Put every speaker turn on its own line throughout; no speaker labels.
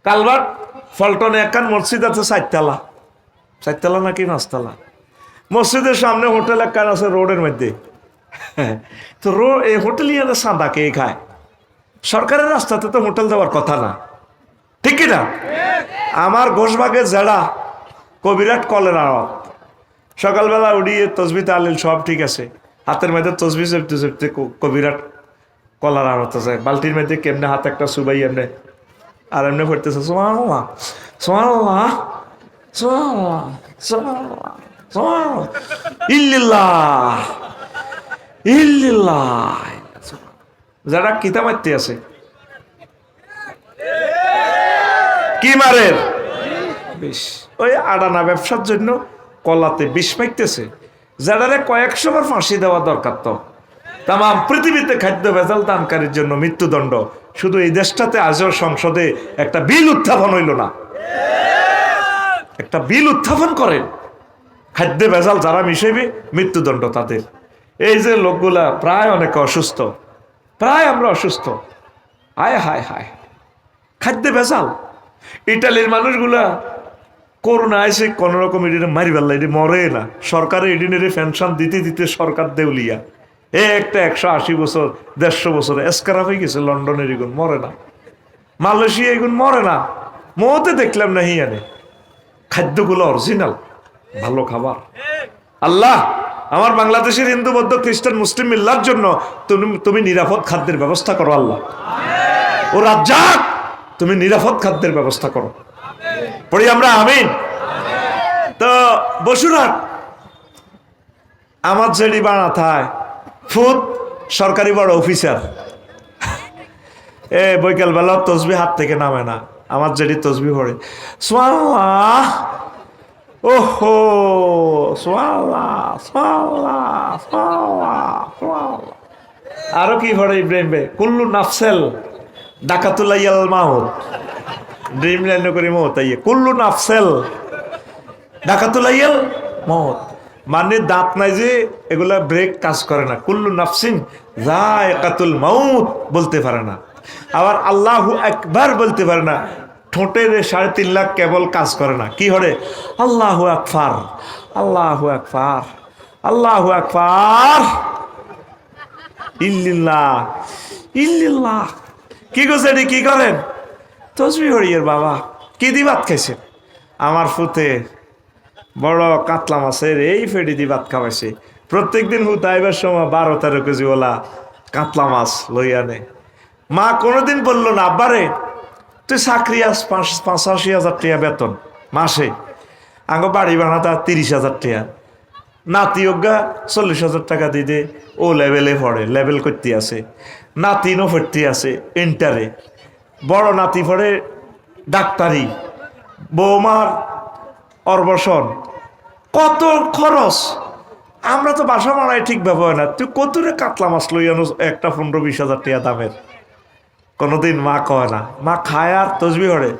Culvert ফলটনে একখান মসজিদ আছে চারতলা, চারতলা নাকি পাঁচতলা। মসজিদের সামনে হোটেল একখান আছে রোডের মধ্যে। তো এই হোটেল ইয়াদের সাদা কে খায়? সরকারের রাস্তাতে তো হোটেল দেওয়ার কথা না, ঠিক কিনা? আমার ঘোষবাগে জেড়া কবিরাট কলের আওয়াজ। সকালবেলা উড়িয়ে তসবি তালিল সব ঠিক আছে, হাতের মধ্যে তসবি চেপতে চেপতে কবিরাট কলার আওয়াজ আছে। বালতির মধ্যে কেমনে হাত একটা সুবাই এমনে আর এমনি পড়তেছে সুবহানাল্লাহ সুবহানাল্লাহ সুবহানাল্লাহ সুবহানাল্লাহ সুবহানাল্লাহ ইল্লাল্লাহ ইল্লাল্লাহ। যারা কিতা মারতে আছে, কি মারের বিষ। ওই আডানা ব্যবসার জন্য কলাতে বিষ মাইতেছে, যারা কয়েকশো বার ফাঁসি দেওয়া দরকার। তো তাম পৃথিবীতে খাদ্য ভেজাল দানকারীর জন্য মৃত্যুদণ্ড। শুধু এই দেশটাতে আজও সংসদে একটা বিল উত্থাপন হইল না, একটা বিল উত্থাপন করেন খাদ্য ভেজাল যারা মিশাইবে মৃত্যুদণ্ড তাদের। এই যে লোকগুলা প্রায় অনেকে অসুস্থ, প্রায় আমরা অসুস্থ। হায় হায় হায়, খাদ্য ভেজাল। ইটালির মানুষগুলা করোনা আইসে কোনো রকম এডিনে মারি ফেললা, এটি মরে না। সরকারের এডিনের পেনশন দিতে দিতে সরকার দেউলিয়া। একটা 180 বছর 150 বছর এসকারা হয়ে গেছে। লন্ডনের এগুন মরে না, মালয়েশিয়া এগুন মরে না। মতে দেখলাম না হিয়ানে। খাদ্যগুলো অরিজিনাল, ভালো খাবার। আল্লাহ আমার বাংলাদেশের হিন্দু বৌদ্ধ খ্রিস্টান মুসলিম মিল্লার জন্য তুমি নিরাপদ খাদ্যের ব্যবস্থা করো। আল্লাহ ও রাজ্জাক তুমি নিরাপদ খাদ্যের ব্যবস্থা করো। পড়ি আমরা আমিন। তো বসুরহাট আমার জেডি বানা থায় ফুদ সরকারি বড় অফিসার। বৈকাল বেলা তসবি হাত থেকে নামে না, আমার জেডি তসবি পড়ে সুবহানাল্লাহ ওহো সুবহানাল্লাহ সুবহানাল্লাহ সুবহানাল্লাহ সুবহানাল্লাহ। আরো কি পড়ে ইব্রাহিম ভাই? কুল্লু নাফসেল ডাকাতুলাইয়াল মাউত, ড্রিম লাইন করে মত আইয়ে কুল্লু নাফসেল ডাকাতুলাইয়াল মাউত। মানে দাঁত নাই যে এগুলা ব্রেক কাজ করে না। কুল্লু নাফসিন যায়কাতুল মাউত বলতে পারে না, আবার আল্লাহু আকবার বলতে পারে না। ঠোঁটের 3.5 লাখ কেবল কাজ করে না। কি হরে? আল্লাহু আকবার আল্লাহু আকবার আল্লাহু আকবার ইল্লাল্লাহ ইল্লাল্লাহ। কি করছে এটি? কি করেন? তসবি হরিয়ের বাবা। কি দি ভাত খাইছেন? আমার ফুতে বড় কাতলা মাছের এই ফেডি দি ভাত খাওয়াইছে। প্রত্যেক দিন হুতাইবার সময় 12-13 কেজি ওলা কাতলা মাছ লই আনে। মা কোনোদিন বললো না আব্বারে তুই চাকরি আস 85,000 টাকা বেতন মাসে, আঙ্গ বাড়ি বানাতা 30,000 টাকা, নাতি অজ্ঞা 40,000 টাকা দিয়ে দে। ও লেভেলে পড়ে, লেভেল করতে আছে। নাতিনও পড়তে আছে ইন্টারে, বড় নাতি পড়ে ডাক্তারি, বৌমার অর্বসন। কত খরচ! আমরা তো বাসা মারাই ঠিক ব্যবহার না। তুই কতরে কাতলা মাছ লই আনো একটা 15-20,000 টাকা দামের? কোনোদিন মা কয় না। মা খায় আর তসবি হরে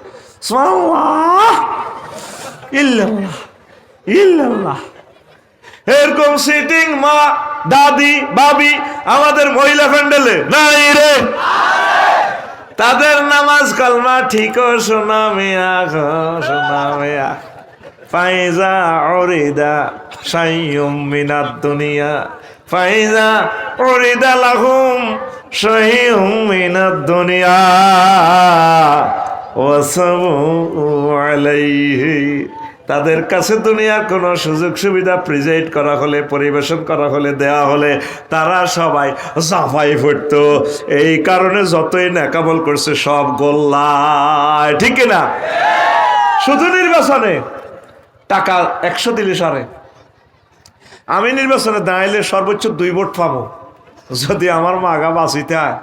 সুবহানাল্লাহ ইল্লাল্লাহ ইল্লাল্লাহ। এরকম সিটিং মা দাদি ভাবি আমাদের মহিলা প্যান্ডেলে নাই রে। তাদের নামাজ কালমা ঠিক শোনা মিয়া শোনা মিয়া। ফাইজা উরিদা শাইয়ুম মিনাদ দুনিয়া ফাইজা উরিদা লাহুম শাইয়ুম মিনাদ দুনিয়া ওয়াসাবু আলাইহি। তাদের কাছে দুনিয়ার কোনো সুযোগ সুবিধা প্রেজেন্ট করা হলে, পরিবেশন করা হলে, দেয়া হলে তারা সবাই জাফাই পড়তো। এই কারণে যতই নেকামল করছে সব গোল্লায়, ঠিক না? শুধু নির্বাচনে টাকা 100 দিলে সারে। আমি নির্বাচনে দাঁড়াইলে সর্বোচ্চ 2 ভোট পাবো। যদি আমার মা আগা বাঁচিতে হয়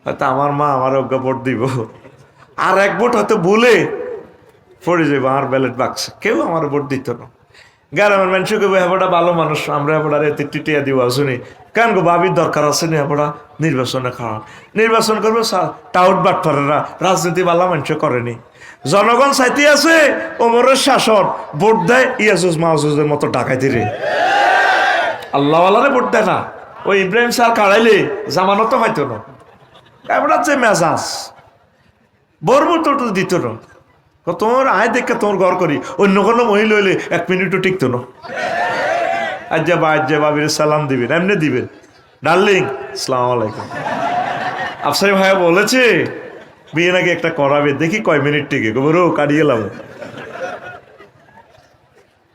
হয়তো আমার মা আমার অজ্ঞ ভোট দিব, আর 1 ভোট হয়তো ভুলে পড়ে যাবো আমার ব্যালট বাক্সে। কেউ আমার ভোট দিত না। গ্রামের মানুষ কেবো হেপড়া ভালো মানুষ, আমরা হেপড়া রেতে টিটিয়া দিব শুনি কেন গো ভাবির দরকার আছে নি হেপড়া নির্বাচনে খাওয়া। নির্বাচন করবো টাউট বাটপারেরা, রাজনীতি ভালো মানুষ করেনি। জনগণ চাইতে আছে ওমরের শাসন, ভোট দেয় ইয়াজুজ মাহুজের মতো ডাকাইতে রে। আল্লাহওয়ালারে ভোট দেয় না। ওই ইব্রাহিম স্যার কাড়াইলে জামানত হয়তো না। এবার যে মেজাজ বরবর তো দিত না। তোমার আয় দেখে তোমার ঘর করি, অন্য কোনো মহিলা হইলে 1 মিনিটও টিকতো না। আজ যাবা বাবির সালাম দিবেন, এমনি দিবেন, ডার্লিং আসসালামু আলাইকুম। আফসারি ভাইয়া বলেছে বিয়ে নাকি একটা করাবে, দেখি কয় মিনিট টিকে, গোবরও কাটিয়ে লাভ।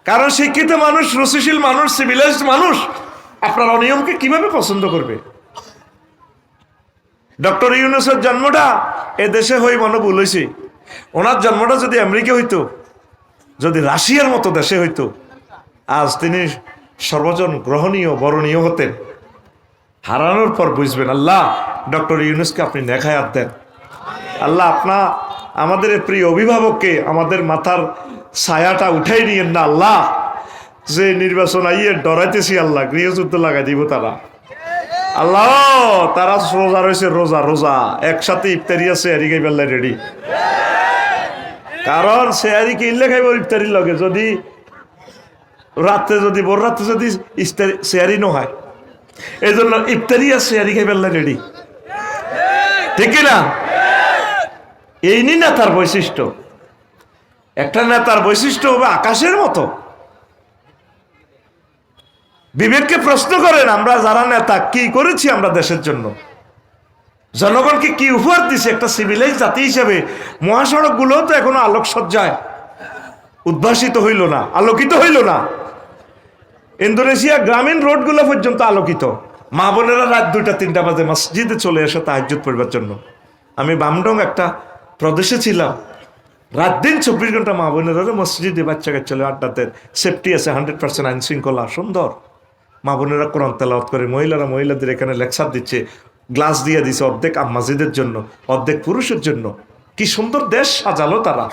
কারণ শিক্ষিত মানুষ, রুচিশীল মানুষ, সিভিলাইজড মানুষ আপনার অনিয়মকে কিভাবে পছন্দ করবে? ডক্টর ইউনূসের জন্মটা এ দেশে হয়ে মনে ভুল হয়েছে। ওনার জন্মটা যদি আমেরিকা হইতো, যদি রাশিয়ার মতো দেশে হইতো, আজ তিনি সর্বজন গ্রহণীয় বরণীয় হতেন। হারানোর পর বুঝবেন আল্লাহ ডক্টর ইউনূসকে আপনি নেখায়াত দেন। আল্লাহ আমাদের প্রিয় অভিভাবককে আমাদের মাথার ছায়াটা উঠাই নিয়েন না আল্লাহ। যে নির্বাচন আইয়ে ডরাইতেছি আল্লাহ, গৃহযুদ্ধ লাগাই দিব তারা। আল্লাহ তারা রোজা রয়েছে, রোজা একসাথে ইফতারি আছে, এরি খাই বেল্লাই রেডি। কারণ সে আরি কিনলে খাইব ইফতারির লগে, যদি রাত্রে যদি ভোর রাত্রে যদি শেয়ারি ন হয়, এই জন্য ইফতারি আর শেয়ারি খাই বেল্লাই রেডি, ঠিক না? এই নি নেতার বৈশিষ্ট্য। একটা নেতার বৈশিষ্ট্য হবে আকাশের মতো। বিবেককে প্রশ্ন করেন, আমরা যারা নেতা কি করেছি আমরা দেশের জন্য, জনগণকে কি উপহার দিছে? একটা সিভিলাইজ জাতি হিসেবে মহাসড়ক গুলো তো এখনো আলোকসজ্জায় উদ্ভাসিত হইল না, আলোকিত হইল না। ইন্দোনেশিয়া গ্রামীণ রোড গুলো পর্যন্ত আলোকিত। মা বোনেরা রাত 2টা-3টা বাজে মসজিদে চলে আসে তাহাজ্জুদ পড়বার জন্য। আমি বামডং একটা প্রদেশে ছিলাম, রাত দিন 24 ঘন্টা মা বোনেরা মসজিদে বাচ্চা কাচ্চা আড্ডাতে, সেফটি আছে 100%, আইন শৃঙ্খলা সুন্দর। মা বোনেরা কোরআন তেলাওয়াত করে, মহিলাদের এখানে লেকচার দিচ্ছে, গ্লাস দিয়ে দিছে, অর্ধেক মসজিদের জন্য, অর্ধেক পুরুষের জন্য। কি সুন্দর দেশ সাজালো তারা।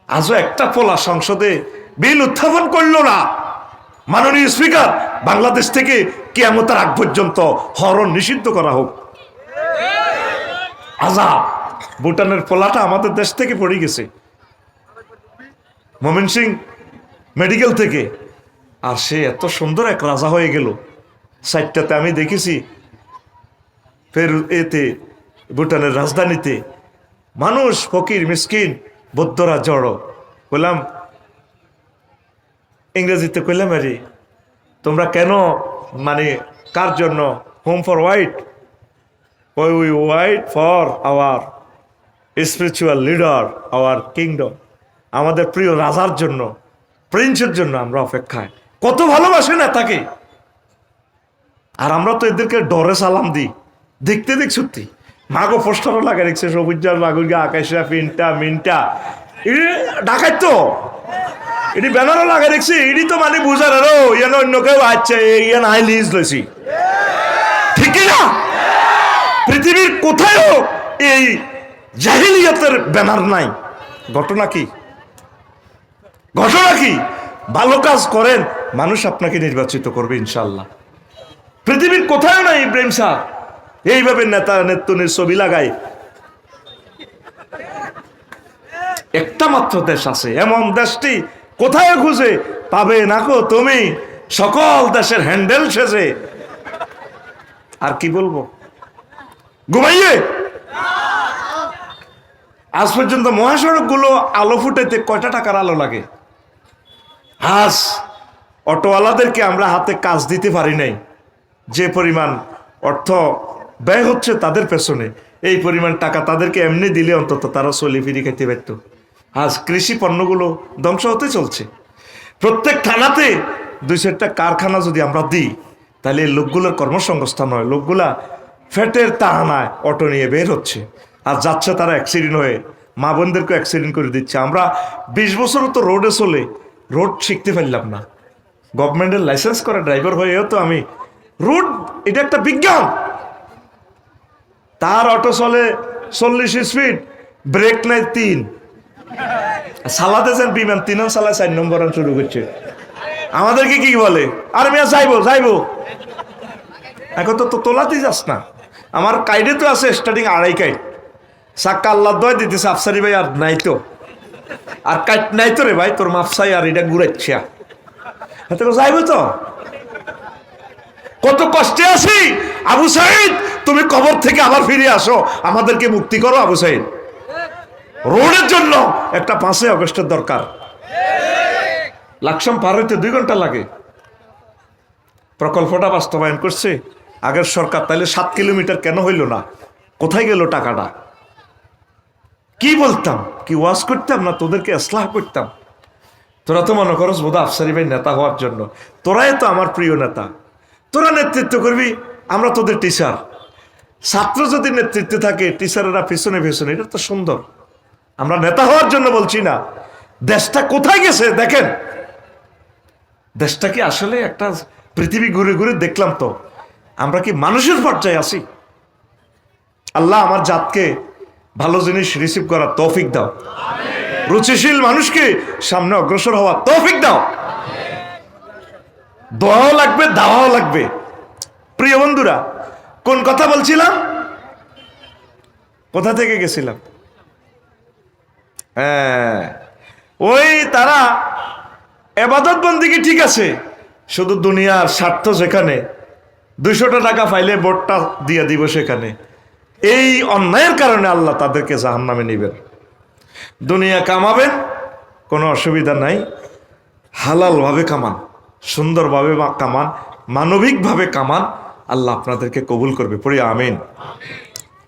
আজও একটা পোলা সংসদে বিল উত্থাপন করলো না। মাননীয় স্পিকার, বাংলাদেশ থেকে কিয়ামতের আগ পর্যন্ত হরণ নিষিদ্ধ করা হোক। আজাব। ভুটানের পোলাটা আমাদের দেশ থেকে পড়ে গেছে, ময়মনসিং মেডিকেল থেকে, আর সে এত সুন্দর এক রাজা হয়ে গেল। 4টাতে আমি দেখেছি ফের এতে ভুটানের রাজধানীতে মানুষ, ফকির মিসকিন বৌদ্ধরা জড়ো। বললাম ইংরেজিতে, কইলাম আরে তোমরা কেন, মানে কার জন্য? Home for white, we wait for our spiritual leader, our kingdom. আমাদের প্রিয় রাজার জন্য, প্রিন্সের জন্য আমরা অপেক্ষায়। কত ভালোবাসে না তাকে। আর আমরা তো এদেরকে ডরে সালাম দিই। দেখতে দেখ সত্যি মাগো পোস্টারও লাগা রেখেছে, সবুজার মাগুরগা আকাশা পিনটা মিনটা, এটি ঢাকায় তো এটি ব্যানারও লাগা রেখেছি। এটি তো মানে বুঝার আরো ইয়ান অন্য কেউ আচ্ছা ইয়ান আই লিজ লইছি, ঠিক না? পৃথিবীর কোথায়ও এই জাহিলিয়াতের ব্যানার নাই। ঘটনা কি? ভালো কাজ করেন, মানুষ আপনাকে নির্বাচিত করবে ইনশাল্লাহ। পৃথিবীর কোথাও নাই ইব্রাহিম শাহ এইভাবে নেতা নেত্রনের ছবি লাগায়। একটা মাত্র দেশ আছে, এমন দেশটি কোথায় খুঁজে পাবে না গো তুমি, সকল দেশের হ্যান্ডেল সেজে। আর কি বলবো, ঘুমাইয়ে আজ পর্যন্ত মহাসড়ক গুলো আলো ফুটাইতে কয়টা টাকার আলো লাগে? আজ অটোওয়ালাদেরকে আমরা হাতে কাজ দিতে পারি নাই। যে পরিমাণ অর্থ ব্যয় হচ্ছে তাদের পেছনে, এই পরিমাণ টাকা তাদেরকে এমনি দিলে অন্তত তারা চলে ফিরি খেতে পারত। আজ কৃষি পণ্যগুলো ধ্বংস হতে চলছে। প্রত্যেক থানাতে 2-4টা কারখানা যদি আমরা দিই, তাহলে এই লোকগুলোর কর্মসংস্থান হয়। লোকগুলা ফ্যাটের তাড়ানায় অটো নিয়ে বের হচ্ছে, আর যাচ্ছে তারা অ্যাক্সিডেন্ট হয়ে, মা বোনদেরকে অ্যাক্সিডেন্ট করে দিচ্ছে। আমরা 20 বছরও তো রোডে চলে রোড শিখতে পারলাম না। গভর্নমেন্টের লাইসেন্স করা ড্রাইভার হয়েও তো আমি রোড, এটা একটা বিজ্ঞান। তার অটো চলে 40 স্পিড, ব্রেক নাই 3, সালাতে যান বিমান 3 সালায় 4 নম্বর শুরু করছে। আমাদেরকে কি বলে, আর মেয়া যাইবো। এখন তো তোলাতেই যাস না। আমার কাইডে তো আছে স্টার্টিং 2.5 কাইট, চাক্কা আল্লাহ দয় দিতেছে। আফসারি ভাই আর নাই তো, আর কাইট নাই তো রে ভাই, তোর মাপসাই আর এটা ঘুরাচ্ছা, যাইবো তো। কত কষ্টে আছি আবু সাইদ, তুমি কবর থেকে আবার ফিরে আসো, আমাদেরকে মুক্তি করো আবু সাইদ। রোডের জন্য একটা 5ই আগস্টের দরকার। লাকসাম পার হইতে 2 ঘন্টা লাগে। প্রকল্পটা বাস্তবায়ন করছে আগের সরকার, তাহলে 7 কিলোমিটার কেন হইল না? কোথায় গেল টাকাটা? কি বলতাম, কি ওয়াজ করতাম না, তোদেরকে ইসলাহ করতাম। তোরা তো মনে করস বোধহয় আফসারি ভাই নেতা হওয়ার জন্য, তোরাই তো আমার প্রিয় নেতা, তোরা নেতৃত্ব করবি, আমরা তোদের টিচার। ছাত্র যদি নেতৃত্বে থাকে, টিচারেরা পিছনে পিছনে, এটা তো সুন্দর। আমরা নেতা হওয়ার জন্য বলছি না। দেশটা কোথায় গেছে দেখেন। দেশটা কি আসলে একটা পৃথিবী ঘুরে ঘুরে দেখলাম তো, আমরা কি মানুষের পর্যায়ে আছি? আল্লাহ আমার জাতকে ভালো জিনিস রিসিভ করার তৌফিক দাও, রুচিশীল মানুষকে সামনে অগ্রসর হওয়ার তৌফিক দাও। দোয়াও লাগবে, দাওয়াও লাগবে। প্রিয় বন্ধুরা, কোন কথা বলছিলাম, কোথা থেকে গেছিলাম? হ্যাঁ, ওই তারা এবাদত বন্দিগি ঠিক আছে, শুধু দুনিয়ার স্বার্থ, যেখানে 200 টাকা পাইলে ভোটটা দিয়ে দিব সেখানে। এই অন্যায়ের কারণে আল্লাহ তাদেরকে জাহান্নামে নিবেন। দুনিয়া কামাবেন, কোনো অসুবিধা নাই, হালালভাবে কামান, সুন্দরভাবে কামান, মানবিকভাবে কামান, আল্লাহ আপনাদেরকে কবুল করবে। পড়ি আমিন।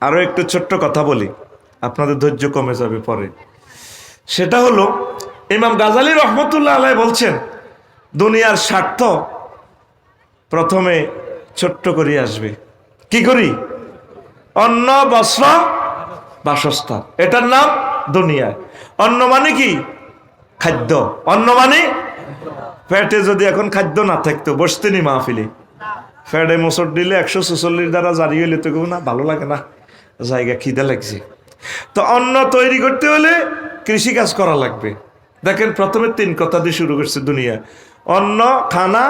আরো একটু ছোট্ট কথা বলি, আপনাদের ধৈর্য কমে যাবে পরে। সেটা হলো, ইমাম গাজালি রহমতুল্লাহ আলাইহি বলছেন, দুনিয়ার স্বার্থ প্রথমে ছোট্ট করে আসবে। কি করি? অন্ন, বস্ত্র, বাসস্থান, এটার নাম দুনিয়ায়। অন্ন মানে কি? খাদ্য। অন্ন মানে পেটে যদি এখন খাদ্য না থাকতো বসতেনি মাহফিলে। ফেডে মোসর দিলে 146 দ্বারা জারি হইলে তো কেউ না, ভালো লাগে না, জায়গা খিদে লাগছে। তো অন্ন তৈরি করতে হলে কৃষিকাজ করা লাগবে। দেখেন প্রথমে 3 কথা দিয়ে শুরু করছে দুনিয়া। অন্ন, খানা,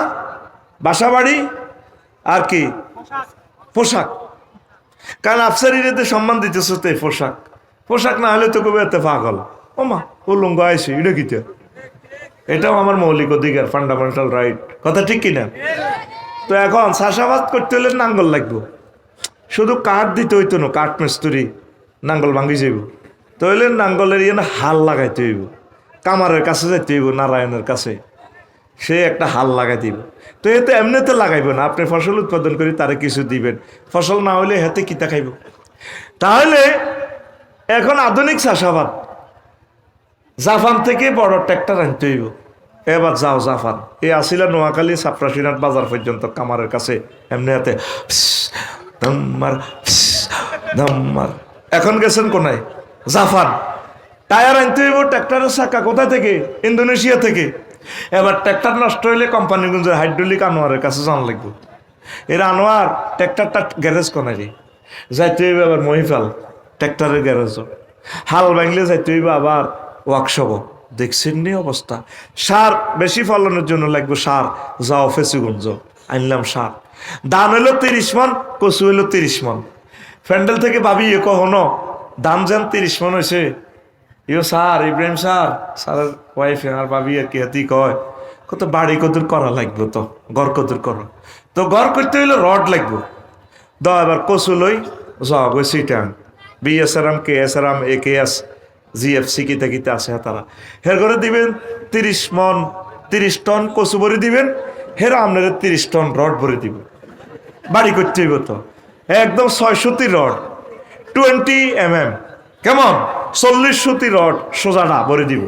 বাসা বাড়ি, আর কি? পোশাক। কারণ আফসারিতে সম্মান দিতেছে তো পোশাক। পোশাক না হলে তো কবে এতে পাগল, ও মা উলঙ্গ আইসি, এটা কি? এটাও আমার মৌলিক অধিকার, ফান্ডামেন্টাল রাইট। কথা ঠিক কিনা? তো এখন চাষাবাদ করতে হলে নাঙ্গল লাগবো। শুধু কাঠ দিতে হইতো না, কাঠ মিস্ত্রি নাঙ্গল ভাঙ্গি যাইব, তো হইলে নাঙ্গলের হাল লাগাইতে হইব। কামারের কাছে যাইতে হইব, নারায়ণের কাছে, সে একটা হাল লাগাই দিব। তো এতে এমনিতে লাগাইব না, আপনি ফসল উৎপাদন করে তারে কিছু দিবেন, ফসল না হলে হাতে কিতা খাইব। তাহলে এখন আধুনিক চাষাবাদ, জাপান থেকে বড় ট্র্যাক্টর আনতে হইব। এবার যাও জাপান, এই আসিলা নোয়াখালী সাপ্রাসিনাথ বাজার পর্যন্ত কামারের কাছে এমনি হাতে ধম্মার। এখন গেছেন কোনায়? জাপান। টায়ার আনতে হইব, ট্র্যাক্টরের চাকা কোথা থেকে? ইন্দোনেশিয়া থেকে। এবার ট্র্যাক্টর নষ্ট হইলে কোম্পানিগঞ্জের হাইড্রোলিক আনোয়ারের কাছে যান লাগবে। এরা আনোয়ার ট্র্যাক্টরটা গ্যারেজ কোনারি যাইতে হইবে, আবার মহিফাল ট্র্যাক্টরের গ্যারেজ। হাল ভাঙলে যাইতে হইবে আবার ওয়ার্কশপ। দেখছেন নি অবস্থা। সার বেশি ফলনের জন্য লাগবে সার, যাও ফেসিগঞ্জ আনলাম সার। ধান হইল 30 মন, কচু হইল 30 মন। ফ্যান্ডেল থেকে ভাবি কখনো দাম যেন 30 মন হয়েছে, ইও স্যার ইব্রাহিম স্যারের ওয়াইফ আর ভাবি আর কি হাতি কয়, কত বাড়ি কদুর করা লাগবে, তো ঘর কদুর করো, তো ঘর করতে হইলে রড লাগবে। এবার কচু লই যাও গো সিটাং, BSRM, KSRM, AKS, GFC কিতা কিতা আছে তারা, হের করে দিবেন 30 মন, 30 টন কচু ভরে দিবেন, হেরা আপনার 30 টন রড ভরে দিব। বাড়ি করতে হইব তো একদম 6 সুতি রড, 20 mm, কেমন 40 সুতি রড সোজাটা ভরে দিব।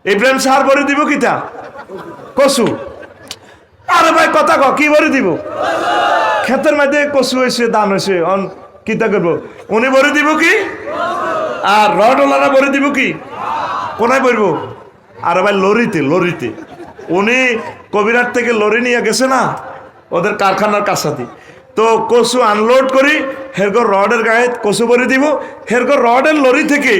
ইব্রাহিম স্যার ভরে দিব কিতা? কচু। আরে ভাই কথা কি ভরে দিব? ক্ষেতের মধ্যে কচু হয়েছে, ধান হয়েছে, কিতা করবো? উনি ভরে দিব কি? আর রডওয়ালারা ভরে দিব কি? কোনায় ভরবো? আরে ভাই লরিতে। উনি কবিরাট থেকে লরি নিয়ে গেছে না ওদের কারখানার কাছাতে, তো কচু আনলোড করি, হেরগর রডের গায়ে কচু ভরে দিব, হেরগর রডের লরি থেকে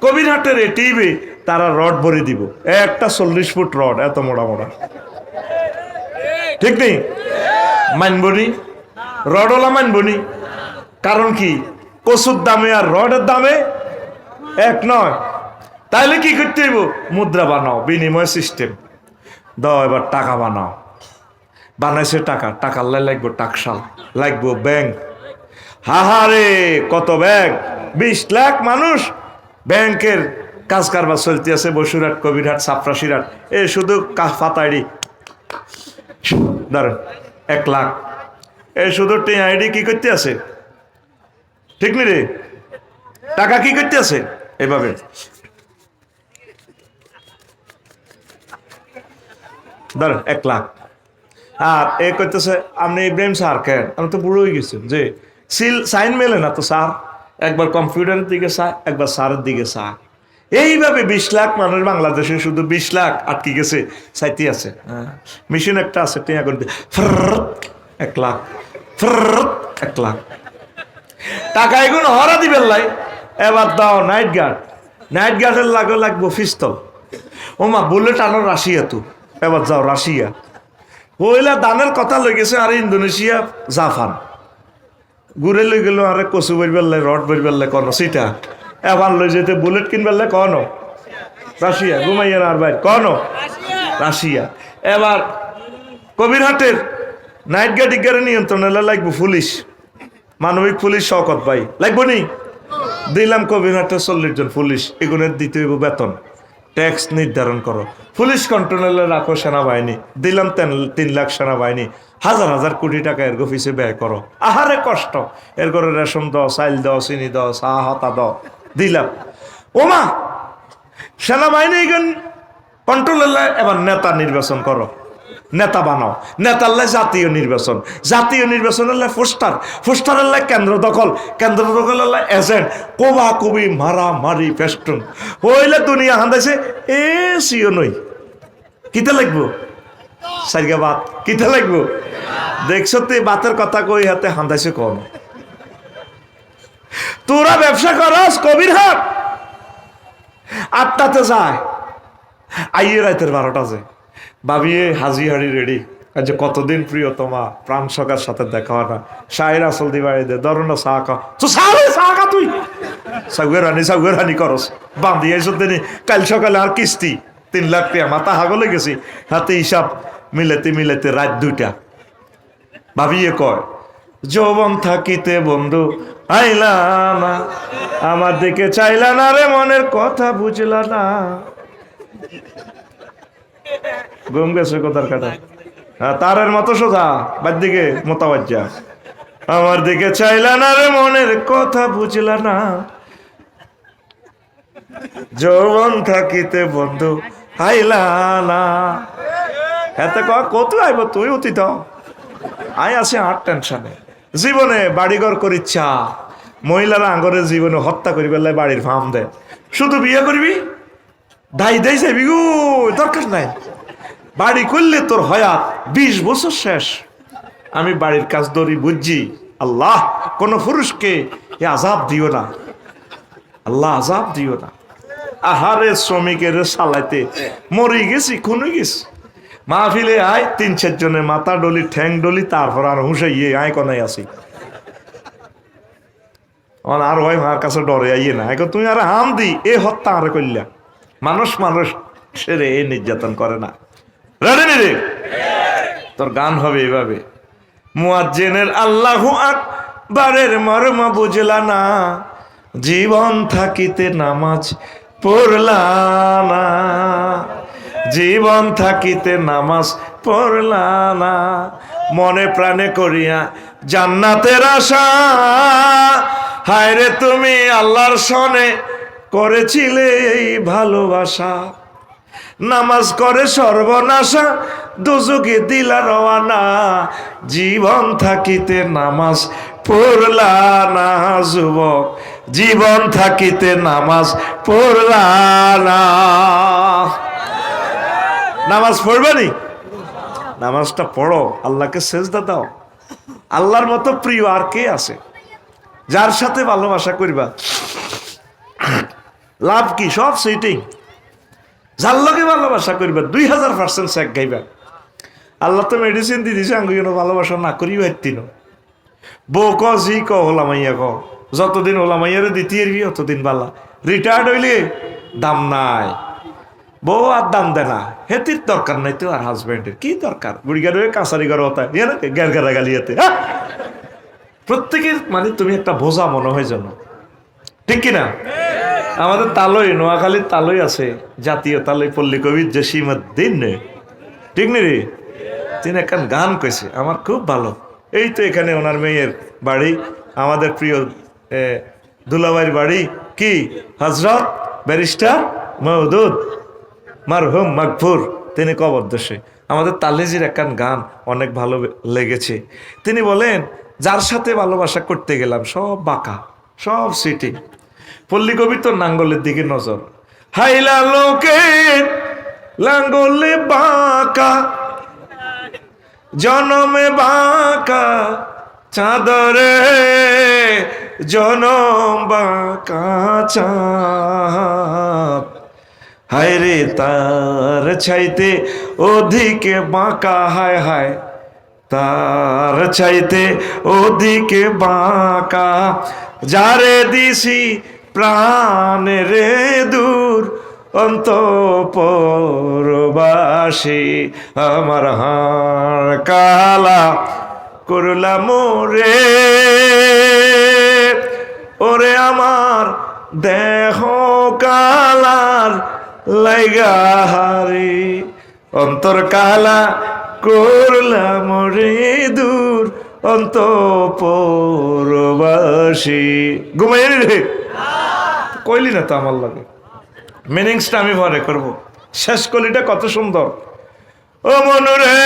কবিরহাটের টিভি তারা রড ভরে দিব। একটা 40 ফুট রড, এত মোটা মোটা, ঠিক নেই? মানবনি রডওয়ালা, মানবনি। কারণ কি? কচুর দামে আর রডের দামে এক নয়। তাইলে কি করতে হইব? মুদ্রা বানাও, বিনিময় সিস্টেম দাও। এবার টাকা বানাও। বানাইছে টাকা লাগবো, টাকশাল লাগবো, ব্যাংক। হাহারে কত ব্যাংক, 20 লাখ মানুষ ব্যাংকের কাজ কারবার চলতে আছে, বসুরহাট, কবিরহাট, সাপরাশিরহাট, এ শুধু পাতাইডি ধরেন 1 লাখ, এ শুধু টিআইডি কি করতে আছে, ঠিক নি রে? টাকা কি করতে আছে এভাবে। ধরেন 1 লাখ, আর এ করতেছে আপনি ইব্রাহিম স্যার কেন, আমি তো বুড়ো হয়ে গেছি যে সাইন মেলে না তো স্যার, একবার কম্পিউটারের দিকে চা, একবার স্যারের দিকে চা। এইভাবে 20 লাখ মানুষ বাংলাদেশে শুধু 20 লাখ আটকে গেছে, চাইতে আছে। মেশিন একটা আছে, টিয়া করে 1 লাখ, 1 লাখ টাকা এগুলো হরা দিবেন লাই। এবার দাও নাইট গার্ড, নাইট গার্ডের লাগবো পিস্তল। ওমা বুলেট আনো রাশিয়া, তো এবার যাও রাশিয়া। ওইলা দানের কথা লই গেছে, আর ইন্দোনেশিয়া, জাপান ঘুরে লই গেল, আরে কচু বেরবেললে, রড বেরবেললে কন সিটা, এবার লই যেতে বুলেট কিনবেললে কন রাশিয়া, ঘুমাইয়া আর বাইর কন রাশিয়া। এবার কবিরহাটের নাইট গার্ড ইগারে নিয়ন্ত্রণে লাগবো পুলিশ, মানবিক পুলিশ, শওকত ভাই লাগবো নি। দিলাম কবিরহাটের 40 জন পুলিশ, এগুলোর দিতে হইব বেতন, ট্যাক্স নির্ধারণ করো, পুলিশ কন্ট্রোলে রাখো সেনাবাহিনী, দিলাম 3 লাখ সেনাবাহিনী, হাজার হাজার কোটি টাকা এর অফিসে ব্যয় করো। আহারে কষ্ট, এর করে রেশন দাও, চাইল দাও, চিনি দাও, চা হতা দাও, দিলাম। ওমা সেনাবাহিনী কন্ট্রোলে, এবার নেতা নির্বাচন করো, নেতা বানাও, নেতার লাই জাতীয় নির্বাচন, জাতীয় নির্বাচন হলে পোস্টারের লাই কেন্দ্র দখল, কেন্দ্র দখল হলে এজেন্ট, কোবা কুবি, মারামারি, পেস্টন হইলে দুনিয়া হান্দাইছে। এ সিও নই, কিতে লাগবো সাইগা বাত, কিতে লাগবো দেখছো তুই বাতের কথা কই হাতে হান্দাইছে কম। তোরা ব্যবসা করস কবিরহাট 8টাতে যায়, আইয়ে রাতের 12টা যায়, ভাবিয়ে হাজি হাড়ি রেডি, আজ কতদিন প্রিয় তোমা প্রাণ সকার সাথে দেখা হয় না, শাহের আসল দিবাড়ি দে ধরো না চা খা, তো চা খা তুই সাগুয়ে রানি করস, বান্ধি এসো দিনই কাল সকালে আর কিস্তি 3 লাখ টাকা, মাথা হাগলে গেছি, হাতে হিসাব মিলাতে রাত 2টা। ভাবিয়ে কয় যৌবন থাকিতে বন্ধু আইলা না, আমার দিকে চাইলা না রে, মনের কথা বুঝলা না। ঘুম গেছে কোথার কাটা, তারের মতো সোজা বাদ দিকে মোতাবাজ্জা, আমার দিকে চাইলা না রে, মনের কথা বুঝলা না। যৌবন থাকিতে বন্ধু আইলা না, এতে কত আইব তুই অতীত, আই আছে আর টেনশনে। জীবনে বাড়িঘর করিচ্ছা, মহিলারা আঙ্গরে জীবনে হত্যা করি বেলায় বাড়ির ফার্ম দেয়, শুধু বিয়ে করবি দাই যাবি গো, দরকার নাই। বাড়ি করলে তোর হয়াত 20 বছর শেষ। আমি বাড়ির কাজ ধরি বুঝছি, আল্লাহ কোন পুরুষকে এ আজাব দিও না, আল্লাহ আজাব দিও না। আহারে শ্রমিকের সালাইতে মরি গেছি, খুনে গেছি। মাহফিলে আয় 3-4 জনের মাথা ডলি, ঠ্যাং ডলি, তারপর আর হুঁসাইয়ে আয় কনাই আসি, আর হয় মার কাছে ডরে আইয়ে না, এখন তুমি আর হাম দি এ হত্যা আর করলা। মানুষ সেরে এ নির্যাতন করে না। রেডি রে, তোর গান হবে এভাবে, মুয়াজ্জিনের আল্লাহু আকবারের মর্ম বুঝলা না, জীবন থাকিতে নামাজ পড়লা না, জীবন থাকিতে নামাজ পড়লা না, মনে প্রাণে করিয়া জান্নাতের আশা, হায় রে তুমি আল্লাহর সনে করেছিলে এই ভালোবাসা, নামাজ করে সর্বনাশা, দোজখে দিলা রওয়ানা, জীবন থাকিতে নামাজ পড়লা না, যুবক জীবন থাকিতে নামাজ পড়লা না। নামাজ পড়বে নি, নামাজটা পড়ো, আল্লাহকে সেজদা দাও। আল্লাহর মতো প্রিয় আর কে আছে? যার সাথে ভালোবাসা করবা, লাভ কি? সব সেইটাই। যার লগে ভালোবাসা করবা 2000% শেখ গাইবা। আল্লাহ তো মেডিসিন দিয়ে দিছে, আমি ভালোবাসা না করি পারতিন। বউ ক জি ক হোলামাইয়া ক, যতদিন হোলামাইয়ারে দিতে এরবি অতদিন বালা। রিটায়ার্ড হইলে দাম নাই, বউ আর দাম দেয় না, হেতির দরকার নাই তো। আর হাজব্যান্ডের কি দরকার? বুড়িগার হয়ে কাঁচারি ঘর হতা গ্যারগারা গালিয়াতে প্রত্যেকের, মানে তুমি একটা বোঝা মনে হয় যেন, ঠিক কিনা? আমাদের তালই, নোয়াখালীর তালই আছে, জাতীয় তালই, পল্লী কবি জসিমউদ্দিন, ঠিক নি রে? তিনি একটা গান কইছে, আমার খুব ভালো। এই তো এখানে ওনার মেয়ের বাড়ি, আমাদের প্রিয় দুলাভাইয়ের বাড়ি, কি হজরত ব্যারিস্টার মওদুদ মারহুম মাগফুর, তিনি কবরদোষে। আমাদের তালেজির একখান গান অনেক ভালো লেগেছে। তিনি বলেন, যার সাথে ভালোবাসা করতে গেলাম সব বাঁকা, সব সিটি। পল্লী কবি তো নাঙ্গলের দিকে নজর, হাইলা লোকের লাঙ্গলে বাঁকা, জনমে বাঁকা চাঁদরে, জনম বাঁকা চাঁদ, হায় রে তার চাইতে ওদিকে বাঁকা, হায় হায় তার চাইতে ওদিকে বাঁকা, যারে দিছি প্রাণে রে দূর অন্তঃপুরবাসী, আমার হাড় কালা করলাম রে, ওরে আমার দেহ কালার লাইগা হারে, অন্তর কালা করলাম রে দূর অন্তঃপুরবাসী। ঘুমাই রে কইলি না তো আমার লাগে, মিনিংসটা আমি ভরে করব। শেষ কলিটা কত সুন্দর, ও মনুরে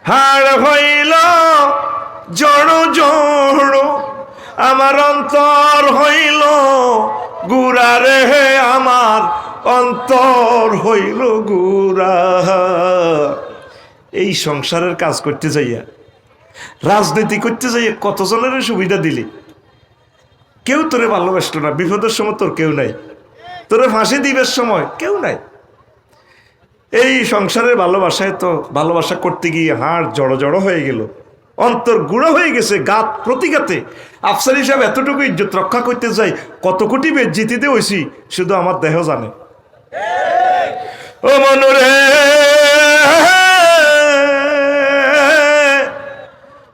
হাড় হইল জড় জড়, আমার অন্তর হইল গুড়া রে, আমার অন্তর হইল গুড়া। এই সংসারের কাজ করতে যাইয়া, রাজনীতি করতে যাইয়া কতজনের সুবিধা দিলি, কেউ তোরে ভালোবাসলো না, বিপদের সময় তোর কেউ নাই, তোরে ফাঁসি দিবের সময় কেউ নাই। এই সংসারের ভালোবাসায় তো ভালোবাসা করতে গিয়ে হাড় জড়ো জড়ো হয়ে গেল, অন্তর গুঁড়ো হয়ে গেছে গাত প্রতিঘাতে। আফসার হিসাব এতটুকু ইজ্জত রক্ষা করতে যাই কত কোটি বেজ্জিতিতে হইছি, শুধু আমার দেহ জানে। ও মনুরে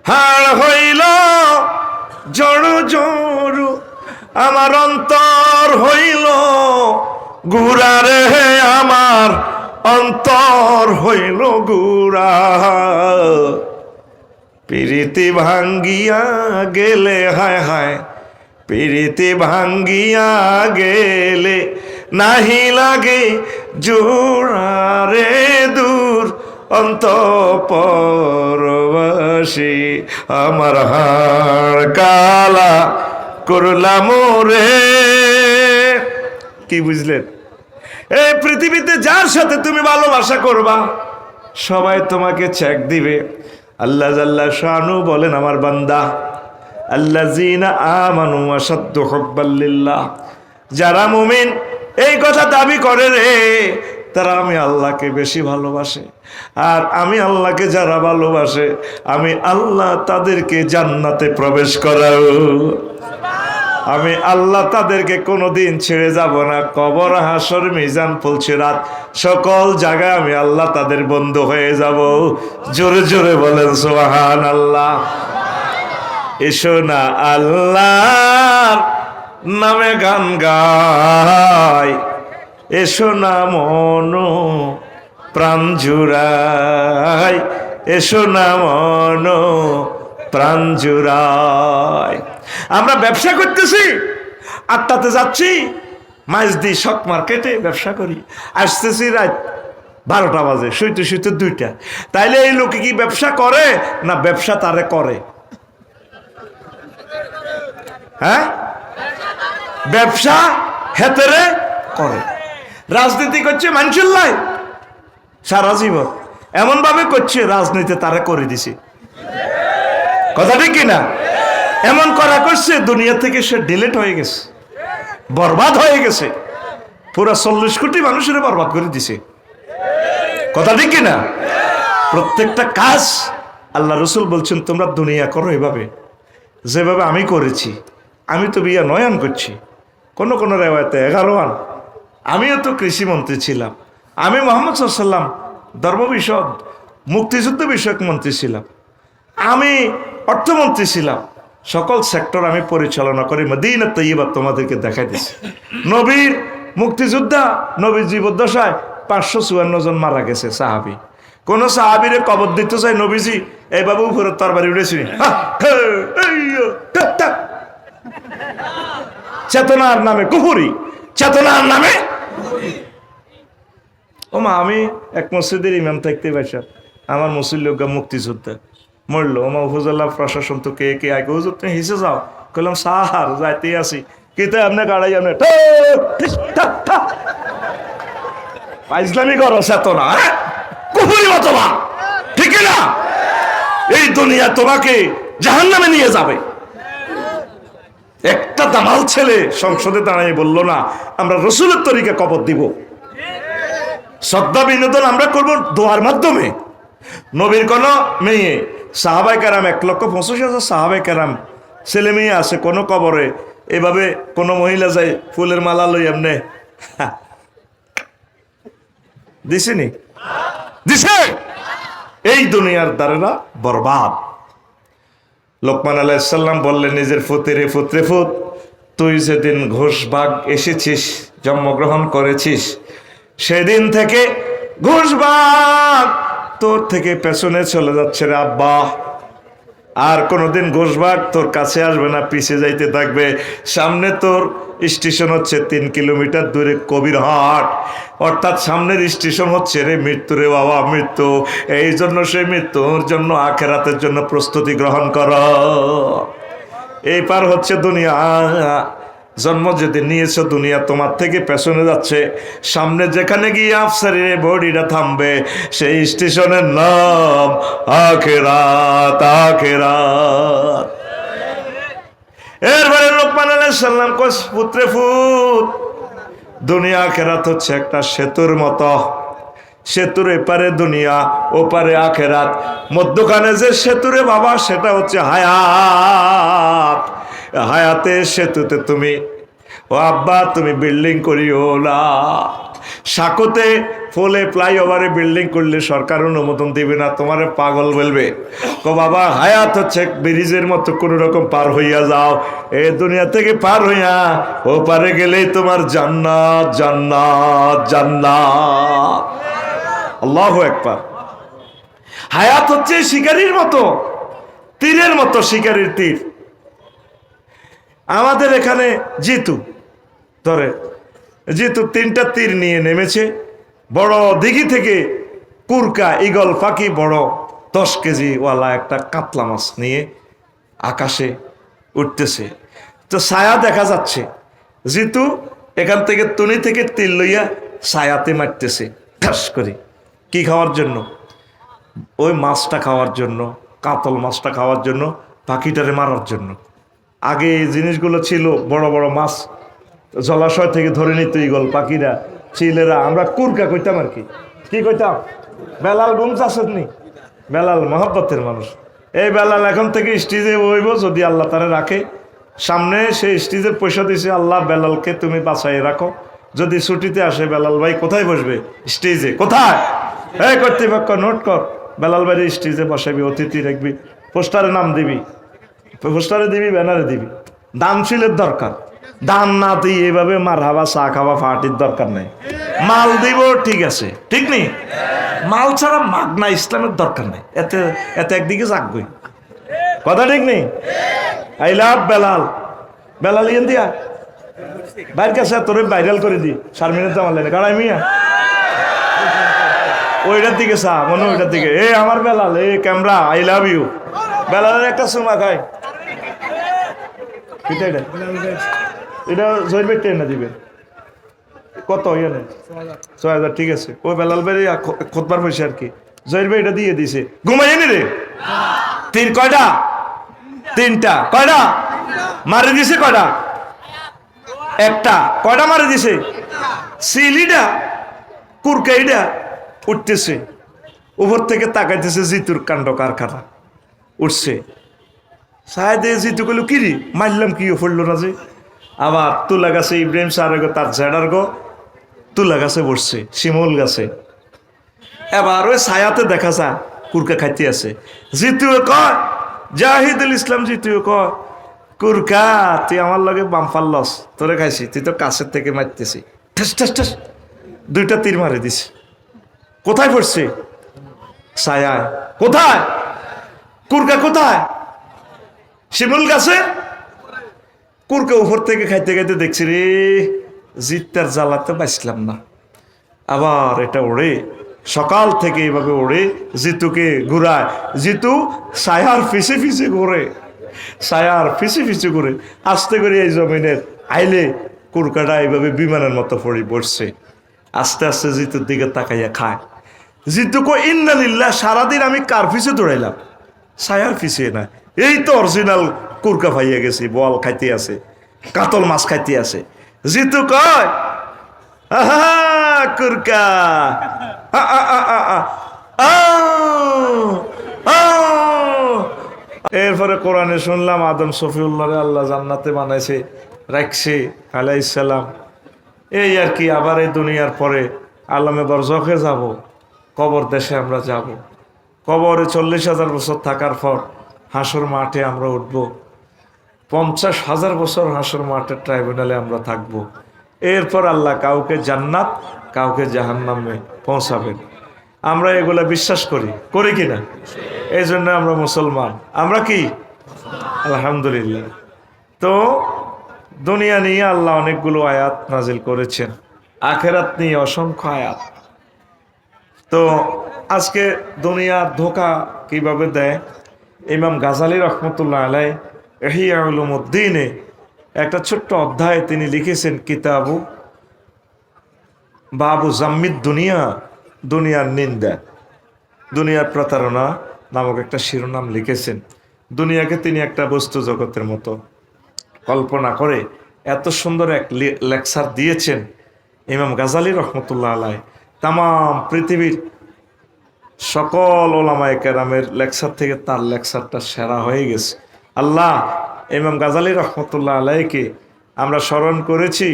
হাড় হইল জড়ো জড়ো, আমার অন্তর হইল গুড়া রে, আমার অন্তর হইল গুড়া। পিরিতি ভাঙ্গিয়া গেলে, হায় হায় পিরিতি ভাঙ্গিয়া গেলে, নাহি লাগে জোড়া রে দূর অন্তঃপুরবাসী, আমার হাড় কালা করলাম রে। কি বুঝলেন? এই পৃথিবীতে যার সাথে তুমি ভালোবাসা করবা সবাই তোমাকে চেক দিবে। আল্লাহ জাল্লা শানু বলেন, আমার বান্দা আল্লাযীনা আমানু আশাদ্দু হুব্বাল লিল্লাহ, যারা মুমিন এই কথা দাবি করে রে, তারা আমি আল্লাহকে বেশি ভালোবাসে। আর আমি আল্লাহকে যারা ভালোবাসে, আমি আল্লাহ তাদেরকে জান্নাতে প্রবেশ করাও। আমি আল্লাহ তাদেরকে কোনোদিন ছেড়ে যাব না। কবর, হাসর, মিজান, পুলসিরাত সকল জায়গায় আমি আল্লাহ তাদের বন্ধু হয়ে যাব। জোরে জোরে বলেন সুবহানাল্লাহ। এসো না আল্লাহর নামে গান গাই, এসো না মন প্রাণ জুড়াই, এসো না মন প্রাণ জুড়াই। আমরা ব্যবসা করতেছি, 8টাতে যাচ্ছি মাইজদি শক মার্কেটে ব্যবসা করি, আসতেছি রাত 12টা বাজে, শুইতে শুইতে 2টা। তাইলে এই লোকে কি ব্যবসা করে না ব্যবসা তারে করে? হ্যাঁ, ব্যবসা হেতেরে করে। রাজনীতি করছে মানুষের লাই সারা জীবন, এমন ভাবে করছে রাজনীতি তারা করে দিছে। কথা ঠিক কিনা? এমন করা করছে দুনিয়া থেকে সে ডিলেট হয়ে গেছে, বরবাদ হয়ে গেছে, পুরা 40 কোটি মানুষের বরবাদ করে দিছে। কথা ঠিক কিনা? প্রত্যেকটা কাজ আল্লাহ রসুল বলছেন তোমরা দুনিয়া করো এভাবে, যেভাবে আমি করেছি। আমি তো বিয়া 9 আন করছি, কোনো কোনো রেওয়ায়তে 11 আন। আমিও তো কৃষিমন্ত্রী ছিলাম, আমি মোহাম্মদ সাল্লাম ধর্ম বিষয়ক মুক্তিযুদ্ধ বিষয়ক মন্ত্রী ছিলাম, আমি অর্থমন্ত্রী ছিলাম, সকল সেক্টর আমি পরিচালনা করি, মদিনা তৈয়বা তোমাদেরকে দেখাই দিছি। নবীর মুক্তিযোদ্ধা, নবীর জীবদ্দশায় 554 জন মারা গেছে সাহাবি। কোন সাহাবিরে কবর দিতে চাই নবীজি এইভাবে উপরে তরবারি উঠেছি, চেতনার নামে কুফরি, চেতনার নামে। ওমা আমি এক মসজিদের ইমাম থাকতে পাইসা আমার মুসল্লিকা মুক্তিযোদ্ধা মরলো, ওমা উপজেলা প্রশাসন তো কে কে আগে হুজুর তুমি হিসে যাও, কইলাম সাহার যাইতেই আসি, কিন্তু আপনি গাড়াই আপনি ইসলামী করো চেতনা, কুফরি অথবা ঠিক না, এই দুনিয়া তোমাকে জাহান্নামে নিয়ে যাবে। একটা দামাল ছেলে সংসদে দাঁড়িয়ে বললো না আমরা রসুলের তরিকা কবর দিব। শ্রদ্ধা বিনোদন আমরা করব দোয়ার মাধ্যমে। নবীর কোন মেয়ে, সাহাবাই কেরাম 1,25,000 সাহাবাই কেরাম ছেলে মেয়ে আছে, কোন কবরে এভাবে কোন মহিলা যায় ফুলের মালা লই এমনে দিছিনি, দিছে। এই দুনিয়ার দ্বারা বরবাদ। লোকমান আলাইহিস সালাম বললেন নিজের ফুতে, রে ফুত রে ফুত, তুই যেদিন ঘোষবাগ এসেছিস, জন্মগ্রহণ করেছিস, সেদিন থেকে ঘোষবাগ তোর থেকে পেছনে চলে যাচ্ছে রে আব্বা। আর কোনোদিন ঘোষবাগ তোর কাছে আসবে না, পিছে যাইতে থাকবে। সামনে তোর স্টেশন হচ্ছে 3 কিলোমিটার দূরে কবিরহাট, অর্থাৎ সামনের স্টেশন হচ্ছে রে মৃত্যু, রে বাবা মৃত্যু। এই জন্য সে মৃত্যুর জন্য আখেরাতের জন্য প্রস্তুতি গ্রহণ কর। এই পার হচ্ছে দুনিয়া। জন্ম যেদিন নিয়েছো দুনিয়া তোমার থেকে পেছনে যাচ্ছে, সামনে যেখানে গিয়ে আফসারের বডিটা থামবে সেই স্টেশনের নাম আখেরাত। আখেরাত। এরপরে লোকমান আলাইহিস সালাম কয় পুত্রে ফুত, দুনিয়া আখেরাত হচ্ছে একটা সেতুর মতো। সেতুর এপারে দুনিয়া, ওপারে আখেরাত, মধ্যখানে যে সেতুরে বাবা সেটা হচ্ছে হায়াত। হায়াতে সেতুতে তুমি ও আব্বা তুমি বিল্ডিং করিও না। সাকোতে ফলে ফ্লাইওভারে বিল্ডিং করলে সরকার অনুমোদন দিবে না, তোমারে পাগল বলবে। কো বাবা হায়াত হচ্ছে ব্রিজের মতো কোন রকম পার হইয়া যাও, এই দুনিয়া থেকে পার হইয়া ও পারে গেলেই তোমার জান্নাত জান্নাত জান্নাত। আল্লাহু আকবার। হায়াত হচ্ছে শিকারীর মতো, তীরের মতো, শিকারীর তীর। আমাদের এখানে জিতু ধরে, জিতু 3টা তীর নিয়ে নেমেছে বড় দিঘি থেকে, কুরকা ঈগল পাখি বড় 10 কেজি ওয়ালা একটা কাতলা মাছ নিয়ে আকাশে উঠতেছে। তো ছায়া দেখা যাচ্ছে, জিতু এখান থেকে তুনি থেকে তীর লইয়া ছায়াতে মারতেছে ঠাস করে। কি খাওয়ার জন্য? ওই মাছটা খাওয়ার জন্য, কাতল মাছটা খাওয়ার জন্য, পাখিটারে মারার জন্য। আগে এই জিনিসগুলো ছিল, বড় বড় মাছ জলাশয় থেকে ধরে নিত ঈগল পাখিরা, চিলেরা। আমরা কুরকা কইতাম আর কি, কি কইতাম? বেলাল গুমস আসেননি, বেলাল মহব্বতের মানুষ। এই বেলাল এখন থেকে স্টেজে বইব, যদি আল্লাহ তারা রাখে। সামনে সেই স্টেজের পয়সা দিয়েছে আল্লাহ, বেলালকে তুমি বাঁচাই রাখো। যদি ছুটিতে আসে বেলাল ভাই কোথায় বসবে? স্টেজে। কোথায়? এই কর্তৃপক্ষ নোট কর, বেলাল ভাই স্টেজে বসাবি, অতিথি রাখবি, পোস্টারে নাম দিবি, পোস্টারে দিবি, ব্যানারে দিবি। দানশীলের দরকার, দান না দিয়ে এভাবে মার হাবা চা খাওয়া পার্টির দরকার নেই। মাল দিব ঠিক আছে, ঠিক নেই, মাল ছাড়া মাগনা ইসলামের দরকার নেই। এতে এতে একদিকে যাকবই, কথা ঠিক নেই। I love Belal, Belal yen দিয়া বাইর কাছে তোরে ভাইরাল করে দি, শারমিনের জামাল লেনে কারাই মিয়া ওইটার দিকে চা মনে, ওইটার দিকে। এ আমার বেলাল, এ ক্যামেরা, আই লাভ ইউ। বেলালের একটা সুমা খায়, এটা জয়ের বেট না দিবে কত? ইয়ে 6,000, ঠিক আছে। ওই বেলাল ভাই খোদবার পয়সা আর কি, জয়ের ভাই এটা দিয়ে দিছে। ঘুমাই নি রে? তীর কয়টা? 3টা। কয়টা মারে দিছে? কয়টা? একটা। কয়টা মারে দিছে? সিলিটা কুরকাইটা উঠতেছে, উপর থেকে তাকাইতেছে, জিতুর কাণ্ড কারখানা উঠছে। সাহেদে জিতু কইল কি রে মারলাম, কি পড়লো না যে? আবার তুলা গাছে ইব্রাহিম সার গো, তার ঝেড়ার গো তুলা গাছে বসছে, শিমুল গাছে। এবার ওই ছায়াতে দেখা যা কুরকা খাইতে আছে। জিতুয়ে কয়, জাহিদুল ইসলাম জিতুয়ে কয়, কুরকা তুই আমার লগে বাম্পার লস, তোরে খাইছি, তুই তো কাছের থেকে মারতেছি, ঠাস ঠাস ঠাস 2টা তীর মারে দিস। কোথায় পড়ছে? ছায়ায়। কোথায়? কুরকা কোথায়? শিমুল গাছে। কুরকা উপর থেকে খাইতে খাইতে দেখছি রে জিতটার জ্বালাতে বাঁচলাম না। আবার এটা ওড়ে, সকাল থেকে এইভাবে ওড়ে, জিতুকে ঘুরায়। জিতু ছায়ার ফিসে ফিসে ঘুরে, ছায়ার ফিসে ফিসে ঘুরে, আস্তে করে এই জমিনের আইলে কুরকাটা এইভাবে বিমানের মতো পড়ে পড়ছে। আস্তে আস্তে জিতুর দিকে তাকাইয়া খায়। জিতু কো ইন্নালিল্লাহ, সারাদিন আমি কার ফিসে দৌড়াইলাম, ছায়ার ফিসে না। এই তো অরিজিনাল কুরকা পাইয়া গেছি, বল খাইতে আছে, কাতল মাছ খাইতে আছে। জিতু কয় আহা কুরকা, এরপরে কোরআনে শুনলাম আদম শফিউল্লাহরে আল্লাহ জান্নাতে বানাইছে, রাখছে আলাইহিস সালাম। এই আর কি, আবার এই দুনিয়ার পরে আলমে বরজখে যাব, কবর দেশে আমরা যাব। কবরে 40,000 বছর থাকার পর হাসর মাঠে আমরা উঠব। 50,000 বছর হাসর মাঠের ট্রাইব্যুনালে আমরা থাকব। এরপর আল্লাহ কাউকে জান্নাত কাউকে জাহান্নামে পৌঁছাবেন। আমরা এগুলা বিশ্বাস করি, করি কিনা? এই জন্য আমরা মুসলমান। আমরা কি? আলহামদুলিল্লাহ। তো দুনিয়া নিয়ে আল্লাহ অনেকগুলো আয়াত নাজিল করেছেন, আখেরাত নিয়ে অসংখ্য আয়াত। তো আজকে দুনিয়ার ধোঁকা কিভাবে দেয়, ইমাম গাজালি রহমতুল্লাহ আলাই ইহইয়া উলুমুদ্দিনে একটা ছোট্ট অধ্যায় তিনি লিখেছেন, কিতাবু বাবু জাম্মিদ দুনিয়া, দুনিয়ার নিন্দা, দুনিয়ার প্রতারণা নামক একটা শিরোনাম লিখেছেন। দুনিয়াকে তিনি একটা বস্তু জগতের মতো কল্পনা করে এত সুন্দর এক লেকচার দিয়েছেন ইমাম গাজালি রহমতুল্লাহ আলাই। তাম পৃথিবীর সকল ওলামায়ে কেরামের লেকচার থেকে তার লেকচারটা সেরা হয়ে গেছে। আল্লাহ ইমাম গাজালি রহমতুল্লাহ আলাইকে আমরা স্মরণ করেছি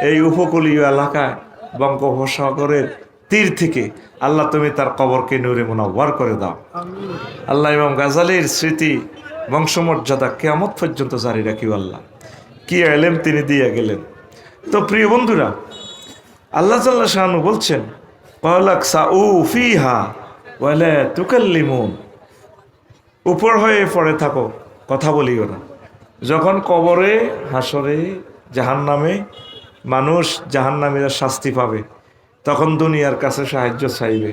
এই উপকূলীয় এলাকায় বঙ্গোপসাগরের তীর থেকে। আল্লাহ তুমি তার কবরকে নূরে মুনাওয়ার করে দাও। আল্লাহ ইমাম গাজালির স্মৃতি বংশমর্যাদা কিয়ামত পর্যন্ত জারি রাখিও। আল্লাহ কি এলেম তিনি দিয়ে গেলেন। তো প্রিয় বন্ধুরা, আল্লাহ জাল্লা শানু বলছেন ফিহা ওয়ালা তুকাল্লিমুন, উপর হয়ে পড়ে থাকো, কথা বলিও না। যখন কবরে হাসরে জাহান্নামে মানুষ জাহান্নামীরা শাস্তি পাবে, তখন দুনিয়ার কাছে সাহায্য চাইবে।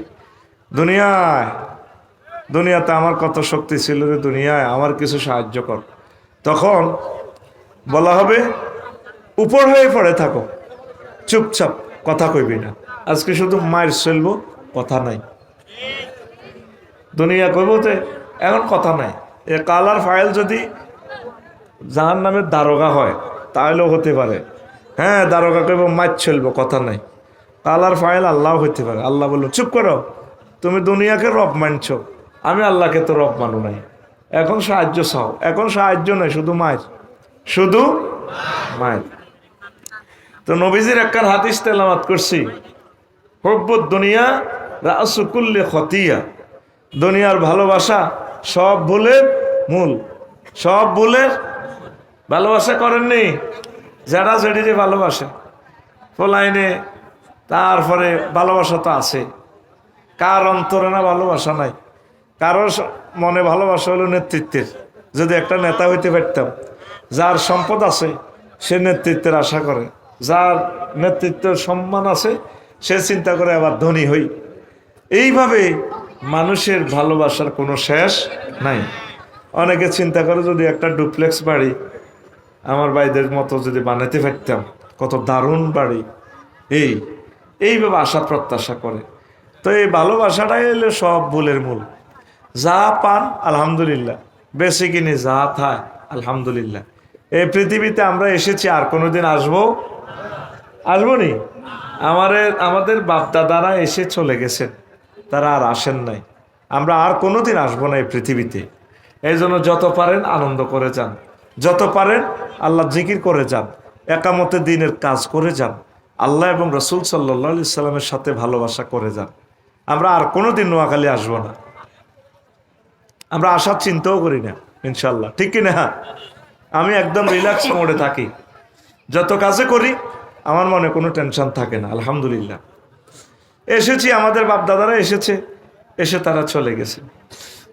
দুনিয়াতে আমার কত শক্তি ছিল রে, দুনিয়ায় আমার কিছু সাহায্য কর। তখন বলা হবে উপর হয়ে পড়ে থাকো, চুপচাপ, কথা কইবি না। আজকে শুধু মায়ের চলবো, কথা নাই। দুনিয়া কইব যে এখন কথা নাই। এ কালার ফাইল যদি জাহান্নামের দারোগা হয় তাহলেও হতে পারে। হ্যাঁ, দারোগা কইব মাছ চলবো, কথা নাই। কালার ফাইল আল্লাহ হইতে পারে। আল্লাহ বললো চুপ করো, তুমি দুনিয়াকে রব মানছো, আমি আল্লাহকে তো রব মানো নাই। এখন সাহায্য চাও, এখন সাহায্য নাই, শুধু মায়ের, শুধু মায়ের। তো নবীজির একখান হাদিস তেলাওয়াত করছি, হুব্বুদ দুনিয়া রাসু কুল্লি খতিয়া, দুনিয়ার ভালোবাসা সব ভুলের মূল। সব ভুলের ভালোবাসা করেননি যারা যেটিতে ভালোবাসে ফলাইনে, তারপরে ভালোবাসা তো আছে। কার অন্তরে না ভালোবাসা নাই? কারোর মনে ভালোবাসা হলো নেতৃত্বের। যদি একটা নেতা হইতে পারতাম, যার সম্পদ আছে সে নেতৃত্বের আশা করে, যার নেতৃত্বের সম্মান আছে সে চিন্তা করে আবার ধনী হই। এইভাবে মানুষের ভালোবাসার কোনো শেষ নাই। অনেকে চিন্তা করে যদি একটা ডুপ্লেক্স বাড়ি আমার ভাইদের মতো যদি বানাতে পারতাম, কত দারুণ বাড়ি, এইভাবে আশা প্রত্যাশা করে। তো এই ভালোবাসাটাই হলো সব ভুলের মূল। যা পান আলহামদুলিল্লাহ, বেশি কিনে যা থায় আলহামদুলিল্লাহ। এই পৃথিবীতে আমরা এসেছি, আর কোনোদিন আসবো নি। আমাদের বাপদাদারা এসে চলে গেছেন, তারা আর আসেন নাই। আমরা আর কোনোদিন আসবো না এই পৃথিবীতে। এই জন্য যত পারেন আনন্দ করে যান, যত পারেন আল্লাহ জিকির করে যান, একামতে দিনের কাজ করে যান, আল্লাহ এবং রসুল সাল্লাল্লাহু আলাইহি সাল্লামের সাথে ভালোবাসা করে যান। আমরা আর কোনোদিন নোয়াখালী আসবো না, আমরা আসার চিন্তাও করি না ইনশাল্লাহ, ঠিক কিনা? আমি একদম রিল্যাক্স মোডে থাকি, যত কাজে করি আমার মনে কোনো টেনশন থাকে না। আলহামদুলিল্লাহ। এসেছি, আমাদের বাপ দাদারা এসেছে, এসে তারা চলে গেছে।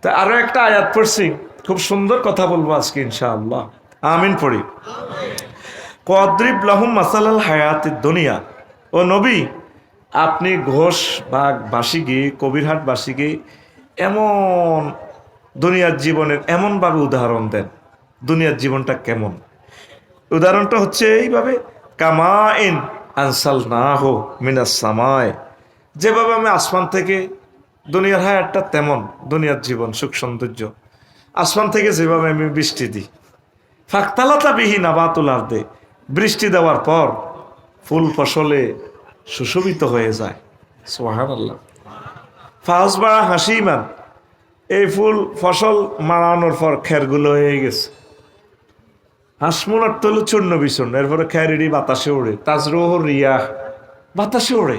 তা আরো একটা আয়াত পড়ছি, খুব সুন্দর কথা বলবো আজকে ইনশাআল্লাহ। আমিন পড়ি। কদ্রিব লাহুম মাসালাল হায়াতিদ দুনিয়া। ও নবী, আপনি ঘোষ বাসী গিয়ে, কবিরহাট বাসী গিয়ে এমন দুনিয়ার জীবনের এমনভাবে উদাহরণ দেন, দুনিয়ার জীবনটা কেমন। উদাহরণটা হচ্ছে এইভাবে, কামাইন আনসালনাহু মিনাস সামায়, যেভাবে আমি আসমান থেকে, দুনিয়ার হায়াতটা তেমন, দুনিয়ার জীবন সুখ সৌন্দর্য, আসমান থেকে যেভাবে আমি বৃষ্টি দিই, ফাকতালাতা বিহি নাবাতুল আরদে, বৃষ্টি দেওয়ার পর ফুল ফসলে সুশোভিত হয়ে যায়। সুবহানাল্লাহ। ফাসবা হাসিমান, এই ফুল ফসল মারানোর পর খেরগুলো হয়ে গেছে, হাসমুনার তলু চূর্ণ বিচূর্ণ, এরপরে খেরেরই বাতাসে ওড়ে, তাজরুহ রিয়াহ, বাতাসে ওড়ে।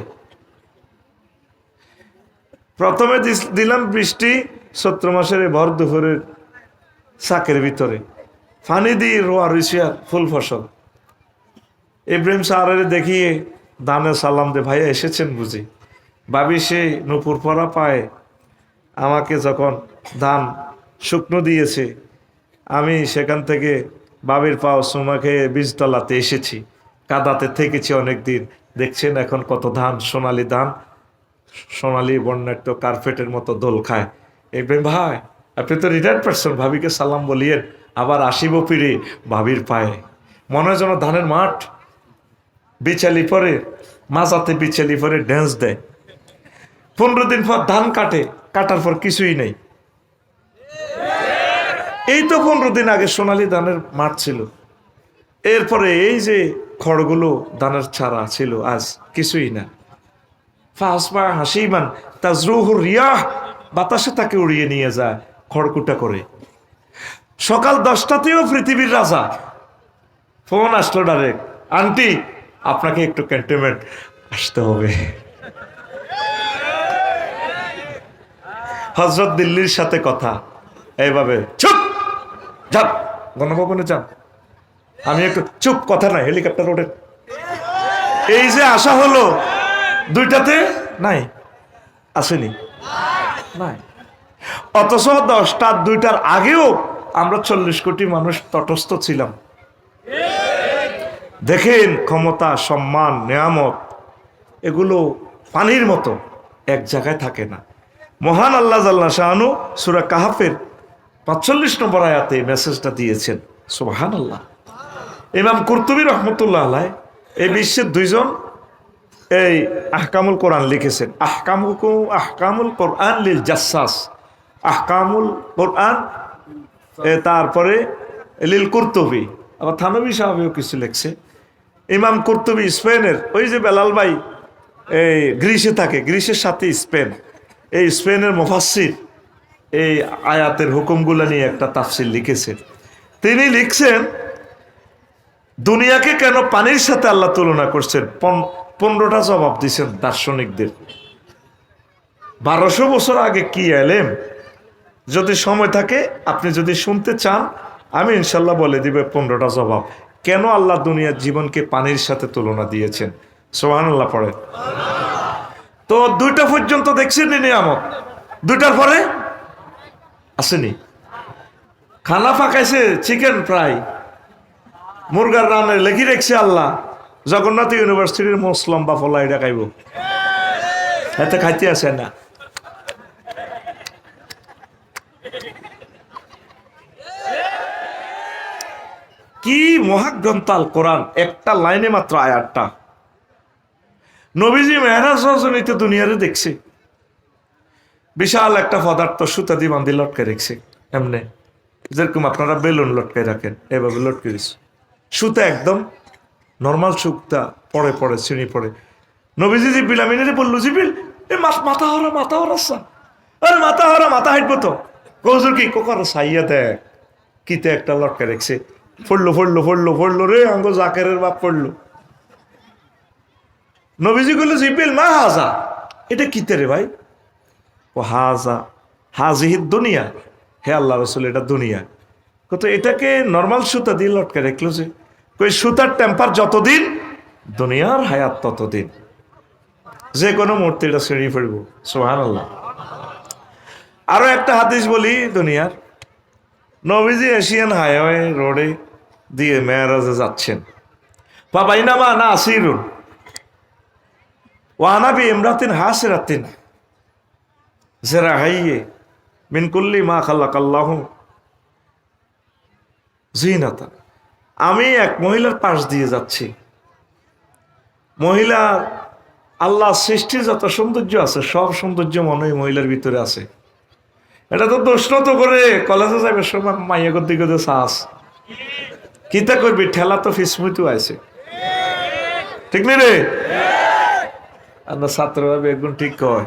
প্রথমে দিলাম বৃষ্টি চৈত্র মাসের ভর দুপুরের শাকের ভিতরে, ফানি দিয়ে রোয়া রুচিয়া ফুল ফসল। ইব্রাহিম সাহারে দেখিয়ে দানে সালাম দে, ভাইয়া এসেছেন বুঝি। ভাবি সে নূপুর পরা পায় আমাকে যখন ধান শুকনো দিয়েছে, আমি সেখান থেকে বাবির পাও সুমা খেয়ে বীজতলাতে এসেছি, কাদাতে থেকেছি অনেক দিন। দেখছেন এখন কত ধান, সোনালি ধান, সোনালি বর্ণাঢ্য কার্পেটের মতো দোল খায়। ইব্রাহিম ভাই, আপনি তো রিটায়ার্ড পারসন, ভাবিকে সালাম বলিয়েন, আবার আসিব ফিরে ভাবির পায়ে। মনে হয় যেন ধানের মাঠ, বিচালি পরে মাজাতে বিচালি পরে ড্যান্স দেয়। 15 দিন পর ধান কাটে, কাটার পর কিছুই নেই। এই তো 15 দিন আগে সোনালি ধানের মাঠ ছিল, এরপরে এই যে খড়গুলো ধানের ছাড়া ছিল, আজ কিছুই না। ফাসবা হাসিমান তাজরুহু রিয়াহ, বাতাসে তাকে উড়িয়ে নিয়ে যায় খড়কুটা করে। সকাল 10টাতেও পৃথিবীর রাজা ফোন আসলো ডাইরেক্ট, আন্টি আপনাকে একটু ক্যান্টনমেন্ট আসতে হবে। হযরত দিল্লির সাথে কথা, এইভাবে চুপ যান, গণভবনে যান। আমি একটু চুপ, কথা নাই, হেলিকপ্টার ওঠে। এই যে আশা হলো 2টাতে নাই, আসেনি নাই। অথচ 10টা 2টার আগেও আমরা 40 কোটি মানুষ তটস্থ ছিলাম। দেখেন ক্ষমতা, সম্মান, নেয়ামত, এগুলো পানির মতো এক জায়গায় থাকে না। মহান আল্লাহ জাল্লা শাআনু সূরা কাহাফের 45 নম্বর আয়াতে মেসেজটা দিয়েছেন। সুবহানাল্লাহ। ইমাম কুরতুবী রহমতুল্লাহ আলাইহি এই বিশ্বের 2জন এই আহকামুল কোরআন লিখেছেন। আহকামুল কোরআন লিল জাসসাস, আহকামুল কোরআন, তারপরে লিল কুরতুবী। আবার থানবী সাহেবও কিছু লিখছে। ইমাম কুরতুবী স্পেনের, ওই যে বেলাল ভাই এই গ্রিসে থাকে, গ্রিসের সাথে স্পেন, এই স্পেনের মুফাসসির এই আয়াতের হুকুমগুলো নিয়ে একটা তাফসীর লিখেছেন। তিনি লিখছেন দুনিয়াকে কেন পানির সাথে আল্লাহ তুলনা করছেন। 15টা জবাব দিচ্ছেন দার্শনিকদের। 1200 বছর আগে কি এলেম, যদি সময় থাকে আপনি যদি শুনতে চান, আমি ইনশাল্লাহ বলে দিবে 15টা জবাব কেন আল্লাহ দুনিয়ার জীবনকে পানির সাথে তুলনা দিয়েছেন। সুবহানাল্লাহ পড়ে। তো 2টা পর্যন্ত দেখছেন নিয়ামত, 2টার পরে আসেনি। খানা পাকাইছে চিকেন ফ্রাই, মুরগার রান্না লেখি রেখছে আল্লাহ, জগন্নাথ ইউনিভার্সিটির মোস্ট লম্বা ফলা এটা খাইব, এতে খাইতে আসে না। কি মহাগ্রন্থ আল কোরআন, একটা লাইনে মাত্র আয়াতটা। নবীজি মেহরাজ রজনীতে দুনিয়ারে দেখছে, বিশাল একটা পদার্থ সুতা দিয়ে বান্ধি লটকে রেখেছে, এমনি যেরকম আপনারা বেলুন লটকে রাখেন, এভাবে লটকে দিচ্ছে। সুতা একদম নর্মাল সুতা, পড়ে পড়ে ছিঁড়ি পড়ে। নবীজি জিবিল আমিনের বললো, জিবিল এ মাথা হরা আরে মাথা হাঁটবো তো। কৌজুর কি কোকার সাইয়া দেখ কিতে একটা লটকে রেখছে। ফড়লো রে আঙ্গ জাকেরের বাপ পড়লো। নবীজি বললো, জিবিল মা হাজা, এটা কিতে রে ভাই? ও হাজিহিদ দুনিয়া, হে আল্লাহ রসুল এটা দুনিয়া। কত এটাকে নর্মাল সুতা দিয়ে লটকে রাখলো যে কই সুতার টেম্পার যতদিন দুনিয়ার হায়াত ততদিন, যে কোনো মুহূর্তে এটা ছিঁড়ে ফেলব। সুবহানাল্লাহ। আরো একটা হাদিস বলি দুনিয়ার, নবীজি এশিয়ান হাইওয়ে রোডে দিয়ে মেরাজে যাচ্ছেন, ফাবাইনামা না আসিরুন ওয়ানা বি ইমরাতিন হাসিরাতিন জিরাহাইয়ে মিন কুল্লি মা খালাকাল্লাহু জিনাতা। আমি এক মহিলার পাশ দিয়ে যাচ্ছি, মহিলা আল্লাহ সৃষ্টির যত সৌন্দর্য আছে সব সৌন্দর্য মনে হয় মহিলার ভিতরে আছে। এটা তো দোষনত করে কলেজে যাবে সময় মাইয়া করতে করতে চাস কিতা করবি, ঠেলা তো ফিসমুইতেও আছে, ঠিক নেই রে? আমরা ছাত্র ভাবে একদম ঠিক কয়।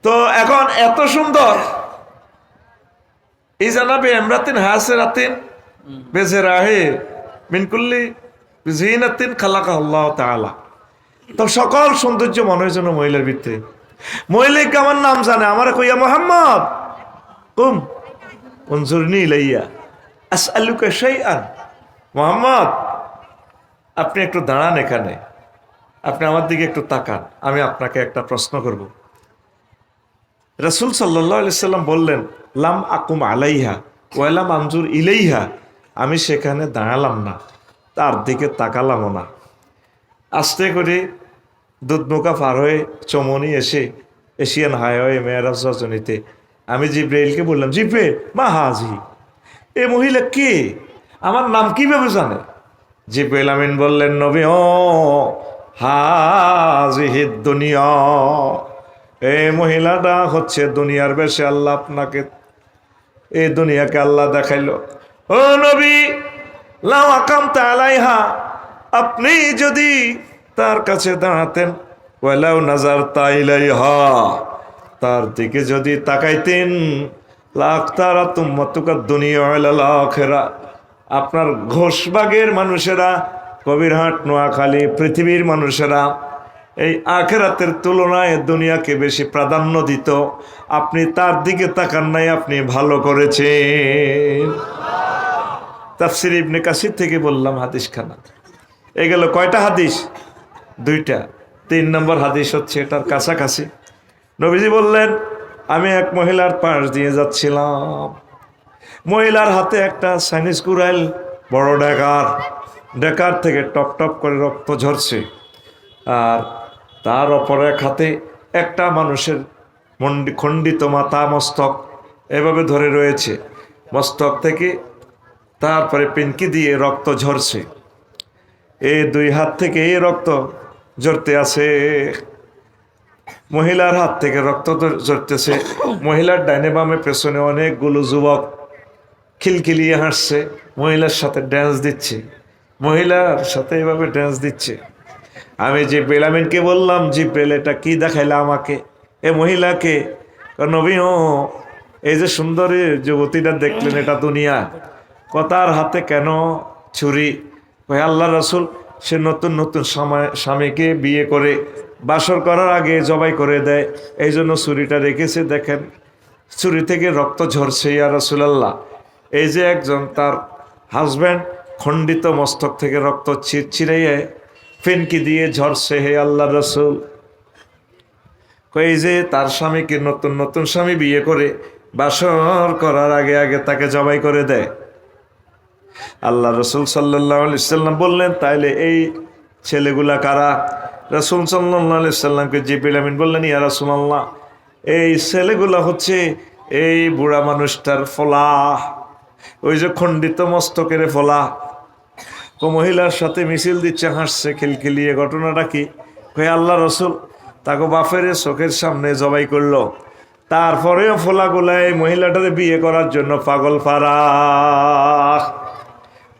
তো এখন এত সুন্দর এই জানাবে এমরাতিন হাসিরাতিন বেজেরাহে মিনকুল্লি জিনাতিন খালাকা আল্লাহ তাআলা। তো সকল সৌন্দর্য মনে হয় যেন মহিলার ভিতরে। মহিলাকে আমার নাম জানে, আমার কইয়া মোহাম্মদ কুম উনজুরনি ইলাইয়া আসআলুকা শাইআন। মোহাম্মদ আপনি একটু দাঁড়ান এখানে, আপনি আমার দিকে একটু তাকান, আমি আপনাকে একটা প্রশ্ন করব। রাসূল সাল্লাল্লাহু আলাইহি সাল্লাম বললেন লাম আকুম আলাইহা ওয়ালাম আনজুর ইলাইহা, আমি সেখানে দাঁড়ালাম না, তার দিকে তাকালামও না। আস্তে করে দুধনৌকা পার হয়ে চমনি এসে এশিয়ান হাইওয়ে মেরাজ রজনীতে আমি জিব্রাইলকে বললাম, জিব্রাইল মা হাজি, এ মহিলা কে, আমার নাম কিভাবে জানে? জিব্রাইল আমিন বললেন, নবী ও হাজিহিদ দুনিয়া, এই মহিলাটা হচ্ছে দুনিয়ার বেশে আল্লাহ আপনাকে, এই দুনিয়াকে আল্লাহ দেখাইলো। ও নবী লাউ আকামতা আলাইহা, আপনি যদি তার কাছে দাঁড়াতেন, ওয়ালাউ নাজারতা ইলাইহা, তার দিকে যদি তাকাইতেন, লাখতারা তুম্মাতুকা দুনিয়া ওয়াল আখিরা, আপনার ঘোষবাগের মানুষেরা, কবিরহাট, নোয়াখালী, পৃথিবীর মানুষেরা এই আখিরাতের তুলনায় দুনিয়াকে বেশি প্রাধান্য দিত। আপনি তার দিকে তাকান নাই, আপনি ভালো করেছেন। তাফসীর ইবনে কাসির থেকে বললাম হাদিস খানা। এই গেল কয়টা হাদিস? দুইটা। 3 নম্বর হাদিস হচ্ছে এটার কাছাকাছি। নবীজি বললেন আমি এক মহিলার পাশ দিয়ে যাচ্ছিলাম, মহিলার হাতে একটা চাইনিজ কুড়াইল, বড় ডেকার থেকে টপ টপ করে রক্ত ঝরছে, আর তার অপর এক হাতে একটা মানুষের খণ্ডিত মাথা মস্তক এভাবে ধরে রয়েছে, মস্তক থেকে তারপরে পিনকি দিয়ে রক্ত ঝরছে, এই 2 হাত থেকে এই রক্ত ঝরতে আছে, মহিলার হাত থেকে রক্ত ঝরতেছে। মহিলার ডাইনে বামে পেছনে অনেকগুলো যুবক খিলখিলিয়ে হাসছে, মহিলার সাথে ড্যান্স দিচ্ছে, মহিলার সাথে এভাবে ড্যান্স দিচ্ছে। আমি জিব্রাইল আমিনকে বললাম, জিব্রাইল এটা কি দেখাইলা আমাকে, এ মহিলাকে? নবী ও এই যে সুন্দরী যুবতীটা দেখলেন এটা দুনিয়া, কথার হাতে কেন ছুরি? ভাই আল্লাহ রাসূল সে নতুন নতুন স্বামীকে বিয়ে করে বাসর করার আগে জবাই করে দেয়, এই জন্য ছুরিটা রেখেছে। দেখেন ছুরি থেকে রক্ত ঝরছে। ইয়া রাসূলুল্লাহ, এই যে একজন তার হাজব্যান্ড খণ্ডিত মস্তক থেকে রক্ত ছিঁড়িয়ে ফেনকি দিয়ে ঝরছে, হে আল্লাহ রাসূল। এই যে তার স্বামীকে নতুন নতুন স্বামী বিয়ে করে বাসর করার আগে আগে তাকে জবাই করে দেয়। আল্লাহ রাসূল সাল্লাল্লাহু আলাইহি সাল্লাম বললেন তাইলে এই ছেলেগুলা কারা? রাসূল সাল্লাল্লাহু আলাইহি সাল্লামকে জিবরিল আমিন বললেন, ইয়া রাসূলুল্লাহ, এই ছেলেগুলা হচ্ছে এই বুড়া মানুষটার ফলা, ওই যে খণ্ডিত মস্তকের ফলা। মহিলার সাথে মিছিল দিচ্ছে, হাসছে খিলখিলিয়ে। ঘটনাটা কি? হে আল্লাহ রাসূল, তাকে বাফের চোখের সামনে জবাই করলো, তারপরেও ফোলাগুলাই মহিলাটারে বিয়ে করার জন্য পাগল পারা।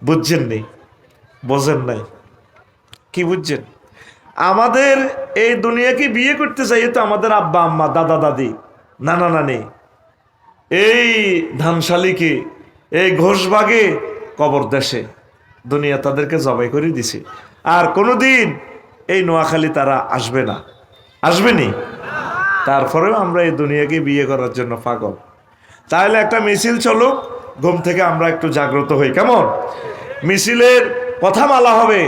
বুঝছেন নি? বোঝেন নাই? কি বুঝছেন? আমাদের এই দুনিয়াকে বিয়ে করতে চাই তো আমাদের আব্বা আম্মা, দাদা দাদি, নানা নানি, এই ধানশালিকে, এই ঘোষবাগে, কবর দেশে দুনিয়া তাদেরকে জবাই করে দিছে। আর কোনোদিন এই নোয়াখালী তারা আসবে না, আসবেনি। তারপরেও আমরা এই দুনিয়াকে বিয়ে করার জন্য পাগল। তাহলে একটা মিছিল চলুক, ঘুম থেকে আমরা একটু জাগ্রত হই। কেমন? মিছিলের কথা মালা হবে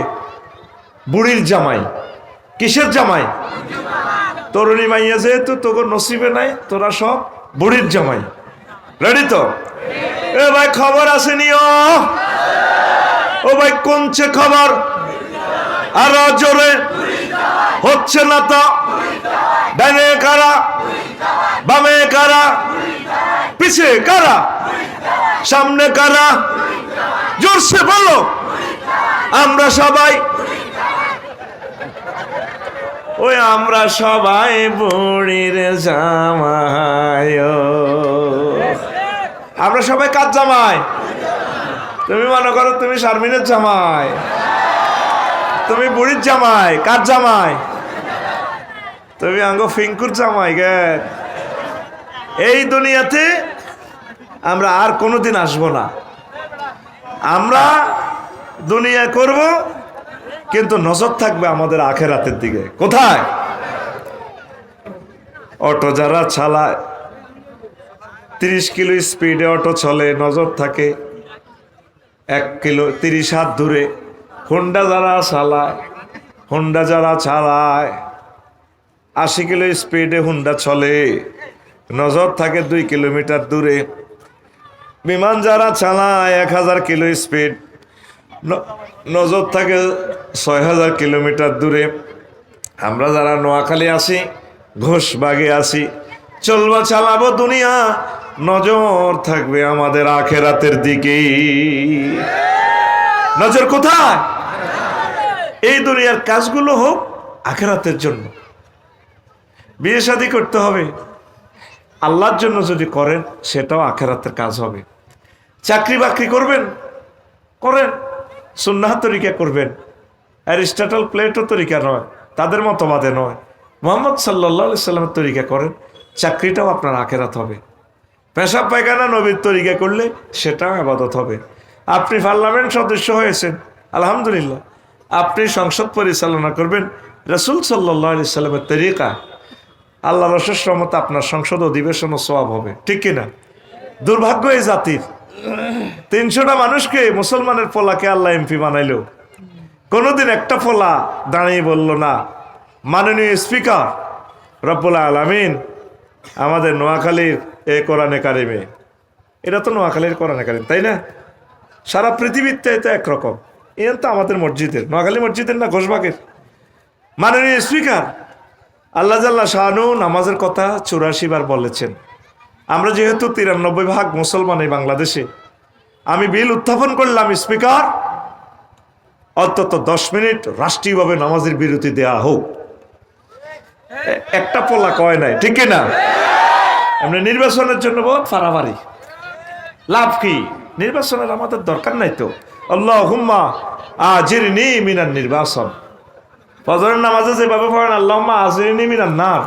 বুড়ির জামাই। কিসের জামাই? তরুণী মাইয়া যেহেতু তোর নসিবে নাই, তোরা সব বুড়ির জামাই। রেডি তো? এ ভাই খবর আসেনিও? ও ভাই কোনছে খবর? আর জোরে হচ্ছে না তো? ডানে কারা, বামে কারা, পিছে কারা, সামনে কারা? জোরসে বলো। আমরা সবাই, ওই আমরা সবাই বুড়ির জামাই। আমরা সবাই কার জামাই? তুমি মনে করো তুমি শারমিনের জামাই, তুমি বুড়ির জামাই। কার জামাই? তুমি আঙ্গো ফিঙ্কুর জামাই গে। এই দুনিয়াতে আমরা আর কোনোদিন আসবো না। আমরা দুনিয়া করব, কিন্তু নজর থাকবে আমাদের আখেরাতের দিকে। কোথায়? অটো যারা চালায়, 30 কিলো স্পিডে অটো চলে, নজর থাকে 1 কিলো 30 হাত দূরে। হোন্ডা যারা চালায় 80 কিলো স্পিডে হোন্ডা চলে, নজর থাকে 2 কিলোমিটার দূরে। বিমান যারা চালায় 1000 কিলো স্পিড, নজর থাকে 6000 কিলোমিটার দূরে। আমরা যারা নোয়াখালী আসি, ঘোষবাগে আসি, চলবা চালাবো দুনিয়া, নজর থাকবে আমাদের আখেরাতের দিকে। নজর কোথায়? এই দুনিয়ার কাজগুলো হোক আখেরাতের জন্য। বিয়ে শাদী করতে হবে আল্লাহর জন্য, যদি করেন সেটাও আখেরাতের কাজ হবে। চাকরি বাকরি করবেন, করেন, সুন্নাহ তরিকা করবেন, অ্যারিস্টটল প্লেটো তরিকা নয়, তাদের মতবাদে নয়, মুহাম্মদ সাল্লাল্লাহু আলাইহি সাল্লামের তরিকা করেন, চাকরিটাও আপনার আখেরাত হবে। পেশাব পায়খানা নবীর তরিকা করলে সেটাও ইবাদত হবে। আপনি পার্লামেন্ট সদস্য হয়েছেন, আলহামদুলিল্লাহ। আপনি সংসদ পরিচালনা করবেন রাসূল সাল্লাল্লাহু আলাইহি সাল্লামের তরিকা, আল্লাহ রসুলের রহমতে আপনার সংসদ অধিবেশন ও সওয়াব হবে। ঠিক কিনা? দুর্ভাগ্য এই জাতির, 300টা মানুষকে, মুসলমানের পোলাকে আল্লাহ এমপি বানাইলো, কোনোদিন একটা পোলা দাঁড়িয়ে বলল না, মাননীয় স্পিকার রব্বুল আলামিন আমাদের নোয়াখালীর এ কোরআনে কারিমে, এটা তো নোয়াখালীর কোরআনে কারিম, তাই না? সারা পৃথিবীতে তো একরকম। এর তো আমাদের মসজিদের, নোয়াখালী মসজিদের না ঘোষবাগের। মাননীয় স্পিকার, আল্লাহ জাল্লা শাহানু নামাজের কথা 84 বার বলেছেন। আমরা যেহেতু 93% মুসলমান এই বাংলাদেশে, আমি বিল উত্থাপন করলাম, স্পিকার অন্তত 10 মিনিট রাষ্ট্রীয়ভাবে নামাজের বিরতি দেয়া হোক। একটা পোলা কয় নাই, ঠিক কিনা? আমরা নির্বাচনের জন্য বহুত ফারাফারি, লাভ কি? নির্বাচনের আমাদের দরকার নাই তো। আল্লাহুম্মা আজিরনি মিনান নির্বাচন, ফজরের নামাজে যেভাবে পড়েন আল্লাহুম্মা আজিরনি মিনান নার,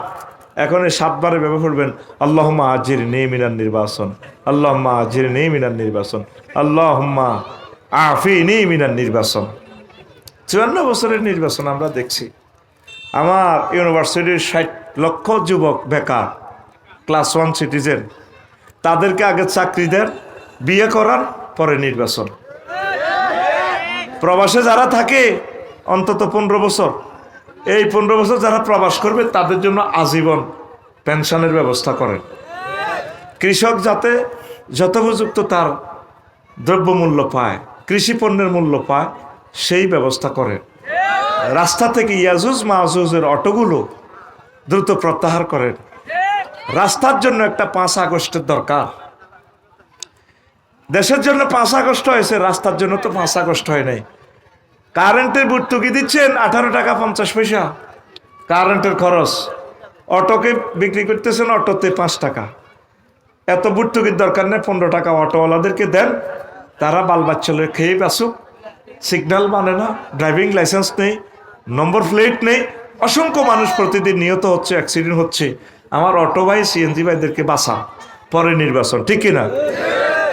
এখন এই 7 বারে ব্যবহার করবেন আল্লাহুম্মা আজিরনি মিনান নির্বাচন, আল্লাহুম্মা আজিরনি মিনান নির্বাচন, আল্লাহুম্মা আফিনি মিনান নির্বাচন। 54 বছরের নির্বাচন আমরা দেখছি। আমার ইউনিভার্সিটির 60 লক্ষ যুবক বেকার, ক্লাস 1 সিটিজেন, তাদেরকে আগে চাকরি দেন, বিয়ে করান, পরে নির্বাচন। প্রবাসে যারা থাকে অন্তত 15 বছর, এই 15 বছর যারা প্রবাস করবে তাদের জন্য আজীবন পেনশনের ব্যবস্থা করেন। কৃষক যাতে যথোপযুক্ত তার দ্রব্যমূল্য পায়, কৃষি পণ্যের মূল্য পায়, সেই ব্যবস্থা করেন। রাস্তা থেকে ইয়াজুজ মাহুজের অটোগুলো দ্রুত প্রত্যাহার করেন। রাস্তার জন্য একটা 5 আগস্টের দরকার। দেশের জন্য 5 আগস্ট হয়েছে, রাস্তার জন্য তো 5 আগস্ট হয় নাই। কারেন্টের ভর্তুকি দিচ্ছেন 18 টাকা 50 পয়সা কারেন্টের খরচ, অটোকে বিক্রি করতেছেন অটোতে 5 টাকা। এত ভর্তুকির দরকার নেই, 15 টাকা অটোওয়ালাদেরকে দেন, তারা বাল বাচ্চা খেয়ে বাঁচুক। সিগন্যাল মানে না, ড্রাইভিং লাইসেন্স নেই, নম্বর প্লেট নেই, অসংখ্য মানুষ প্রতিদিন নিহত হচ্ছে, অ্যাক্সিডেন্ট হচ্ছে। আমার অটো ভাই সিএনজি ভাইদেরকে বাঁচা, পরে নির্বাচন, ঠিক কিনা?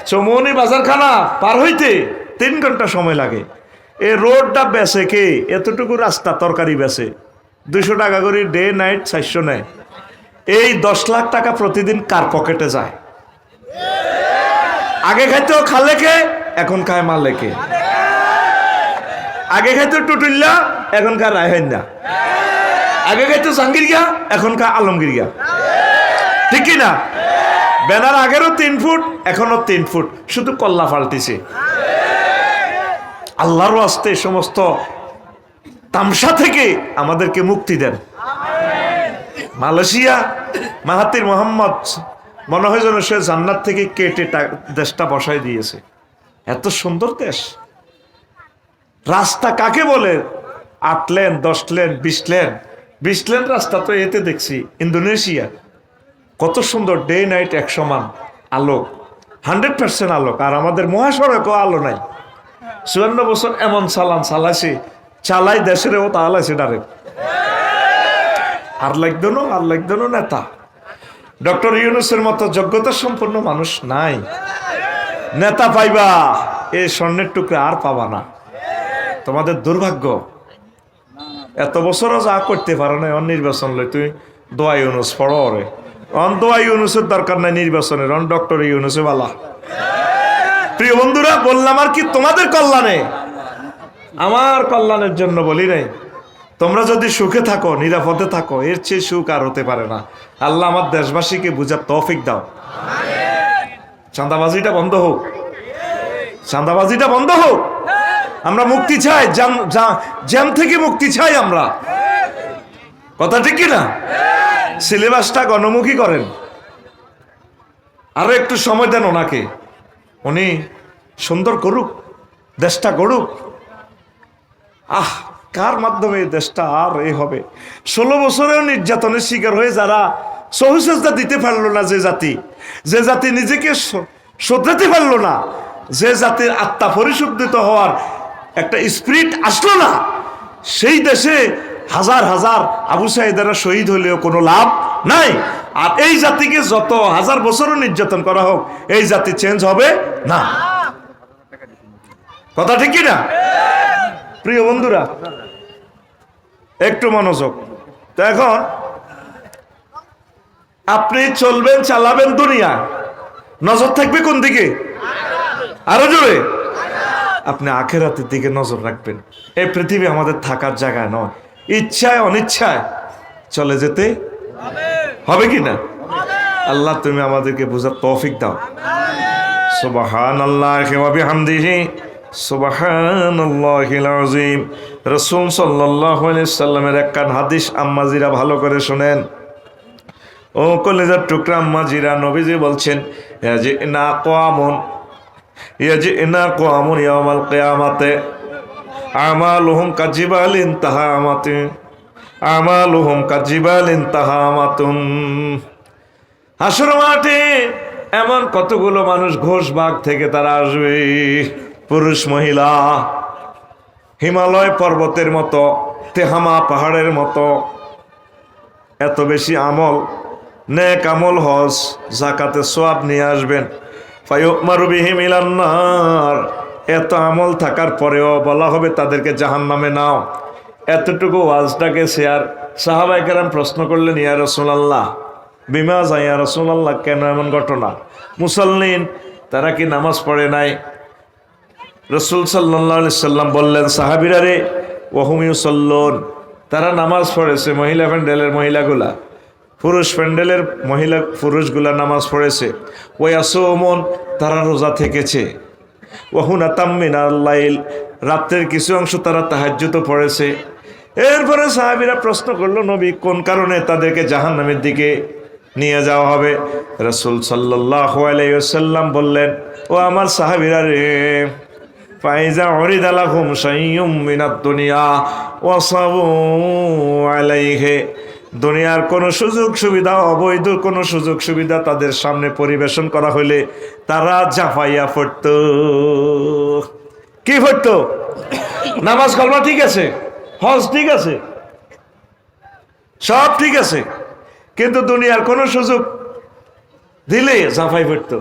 চৌমনি বাজারখানা পার হইতে 3 ঘন্টা সময় লাগে। এই রোডটা বেচে কে? এতটুকু রাস্তা তরকারি বেচে 200 টাকা করে ডে নাইট 400 নেয়। এই 10 লাখ টাকা প্রতিদিন কার পকেটে যায়? আগে খাইতো খালেকে, এখন খায় মালেকে। আগে খাইতো টুটুল্লা, এখন খায় রায়হান্না। আগে খাইতো জাহাঙ্গীরগা, এখন খায় আলমগীরগা। ঠিক কি না? ব্যানার আগেরও 3 ফুট, এখনো 3 ফুট, শুধু কল্লা পাল্টিছে। আল্লাহর ওয়াস্তে সমস্ত তামসা থেকে আমাদেরকে মুক্তি দেন। মালয়েশিয়া মাহাতির মোহাম্মদ মনে হয় যেন সে জান্নাত থেকে কেটে দেশটা বসায় দিয়েছে। এত সুন্দর দেশ। রাস্তা কাকে বলে? 8 লেন, 10 লেন, 20 লেন। 20 লেন রাস্তা তো এতে দেখছি ইন্দোনেশিয়া। কত সুন্দর, ডে নাইট এক সমান আলো, 100% আলো। আর আমাদের মহাসড়কেও আলো নাই। 54 বছর এমন চালাইছে, চালাই দেশেরও তালাইছে ডারে। আর লাগতো না নেতা। ডক্টর ইউনূসের মতো যোগ্যতা সম্পন্ন মানুষ নাই। নেতা পাইবা, এই স্বর্ণের টুকরা আর পাবা না। তোমাদের দুর্ভাগ্য। এত বছরও যা করতে পারো না, নির্বাচন লই তুই দোয়া ইউনূস পড়ো রে। দোয়া ইউনূসের দরকার নাই নির্বাচনের, ডক্টর ইউনূসে বালা। প্রিয় বন্ধুরা, বললাম আর কি তোমাদের কল্যাণে, আমার কল্যাণের জন্য বলি নাই। তোমরা যদি সুখে থাকো, নিরাপদে থাকো, এর চেয়ে সুখ আর হতে পারে না। আল্লাহ আমার দেশবাসীকে বুঝার তৌফিক দাও। চাঁদাবাজিটা বন্ধ হোক, চাঁদাবাজিটা বন্ধ হোক। আমরা মুক্তি চাই, জ্যাম থেকে মুক্তি চাই আমরা। কথা ঠিক কিনা? সিলেবাসটা গণমুখী করেন, আরো একটু সময় দেন ওনাকে। উনি সুন্দর করুক, দেশটা গড়ুক। কার মাধ্যমে দেশটা আর এ হবে? 16 বছরেও নির্যাতনের শিকার হয়ে যারা সহিষ্ণুতা দিতে পারলো না, যে জাতি নিজেকে শোধরাতে পারলো না, যে জাতির আত্মা পরিশুদ্ধিত হওয়ার একটা স্পিরিট আসলো না, সেই দেশে হাজার হাজার আবু সাঈদেরা শহীদ হলেও কোনো লাভ নাই। আর এই জাতিকে যত হাজার বছরও নির্যাতন করা হোক, এই জাতি চেঞ্জ হবে না। কথা ঠিক কি না? প্রিয় বন্ধুরা, একটু মনোযোগ। তো এখন আপনি চলবেন, চালাবেন দুনিয়া, নজর থাকবে কোন দিকে? আরো জোরে। আপনি আখিরাতের দিকে নজর রাখবেন। এই পৃথিবী আমাদের থাকার জায়গা নয়। ইচ্ছায় অনিচ্ছায় চলে যেতে হবে কিনা? আল্লাহ তুমি আমাদেরকে বুঝার তৌফিক দাও। সুবহানাল্লাহি ওয়া বিহামদিহি সুবহানাল্লাহিল আযীম। রাসূল সাল্লাল্লাহু আলাইহি সাল্লামের একখান হাদিস আম্মাজিরা ভালো করে শুনেন। ও কলেজার টুকরা আম্মাজিরা, নবীজি বলছেন, ইয়াজিনা কওমুন ইয়াওমাল কিয়ামাতে আমালুহুম কাজিবালিন তাহামাতুন। হাসর মাঠে এমন কতগুলো মানুষ ঘোষবাগ থেকে তারা আসবে, পুরুষ মহিলা, হিমালয় পর্বতের মতো, তেহামা পাহাড়ের মতো। এত বেশি আমল, নেক আমল, হজ যাকাতে সওয়াব নিয়ে আসবেন। ফায়ুমারু বিহিম ইলান নার। এত আমল থাকার পরেও বলা হবে তাদেরকে জাহান্নামে নাও। এতটুকু ওয়াজটাকে শেয়ার। সাহাবায়ে কেরাম প্রশ্ন করলেন, ইয়া রাসূলুল্লাহ বিমা যা, ইয়া রাসূলুল্লাহ কেন এমন ঘটনা? মুসাল্লিন, তারা কি নামাজ পড়ে নাই? রাসূল সাল্লাল্লাহু আলাইহি সাল্লাম বললেন, সাহাবীরা রে, ওয়াহুম ইউসাল্লুন, তারা নামাজ পড়েছে। মহিলা প্যান্ডেলের মহিলাগুলা, পুরুষ প্যান্ডেলের পুরুষগুলা নামাজ পড়েছে। ওয়ায়াসুমুন, তারা রোজা থেকেছে। ওয়াহুনাতাম মিনাল লাইল, রাতের কিছু অংশ তারা তাহাজ্জুদও পড়েছে। এরপরে সাহাবীরা প্রশ্ন করলো, নবী কোন কারণে তাদেরকে জাহান্নামের দিকে নিয়ে যাওয়া হবে? রাসূল সাল্লাল্লাহু আলাইহি ওয়াসাল্লাম বললেন, ও আমার সাহাবীরা রে, ফাইজা উরিদা লাহুম শাইয়ুম মিনাদ দুনিয়া ওয়াসাবু আলাইহি, দুনিয়ার কোনো সুযোগ সুবিধা, অবৈধ কোনো সুযোগ সুবিধা তাদের সামনে পরিবেশন করা হলে তারা জাফাইয়া পড়ত। কি পড়ত? নামাজ কালমা ঠিক আছে, হজ ঠিক আছে, সব ঠিক আছে, কিন্তু দুনিয়ার কোনো সুযোগ দিলে জাফাই পড়ত।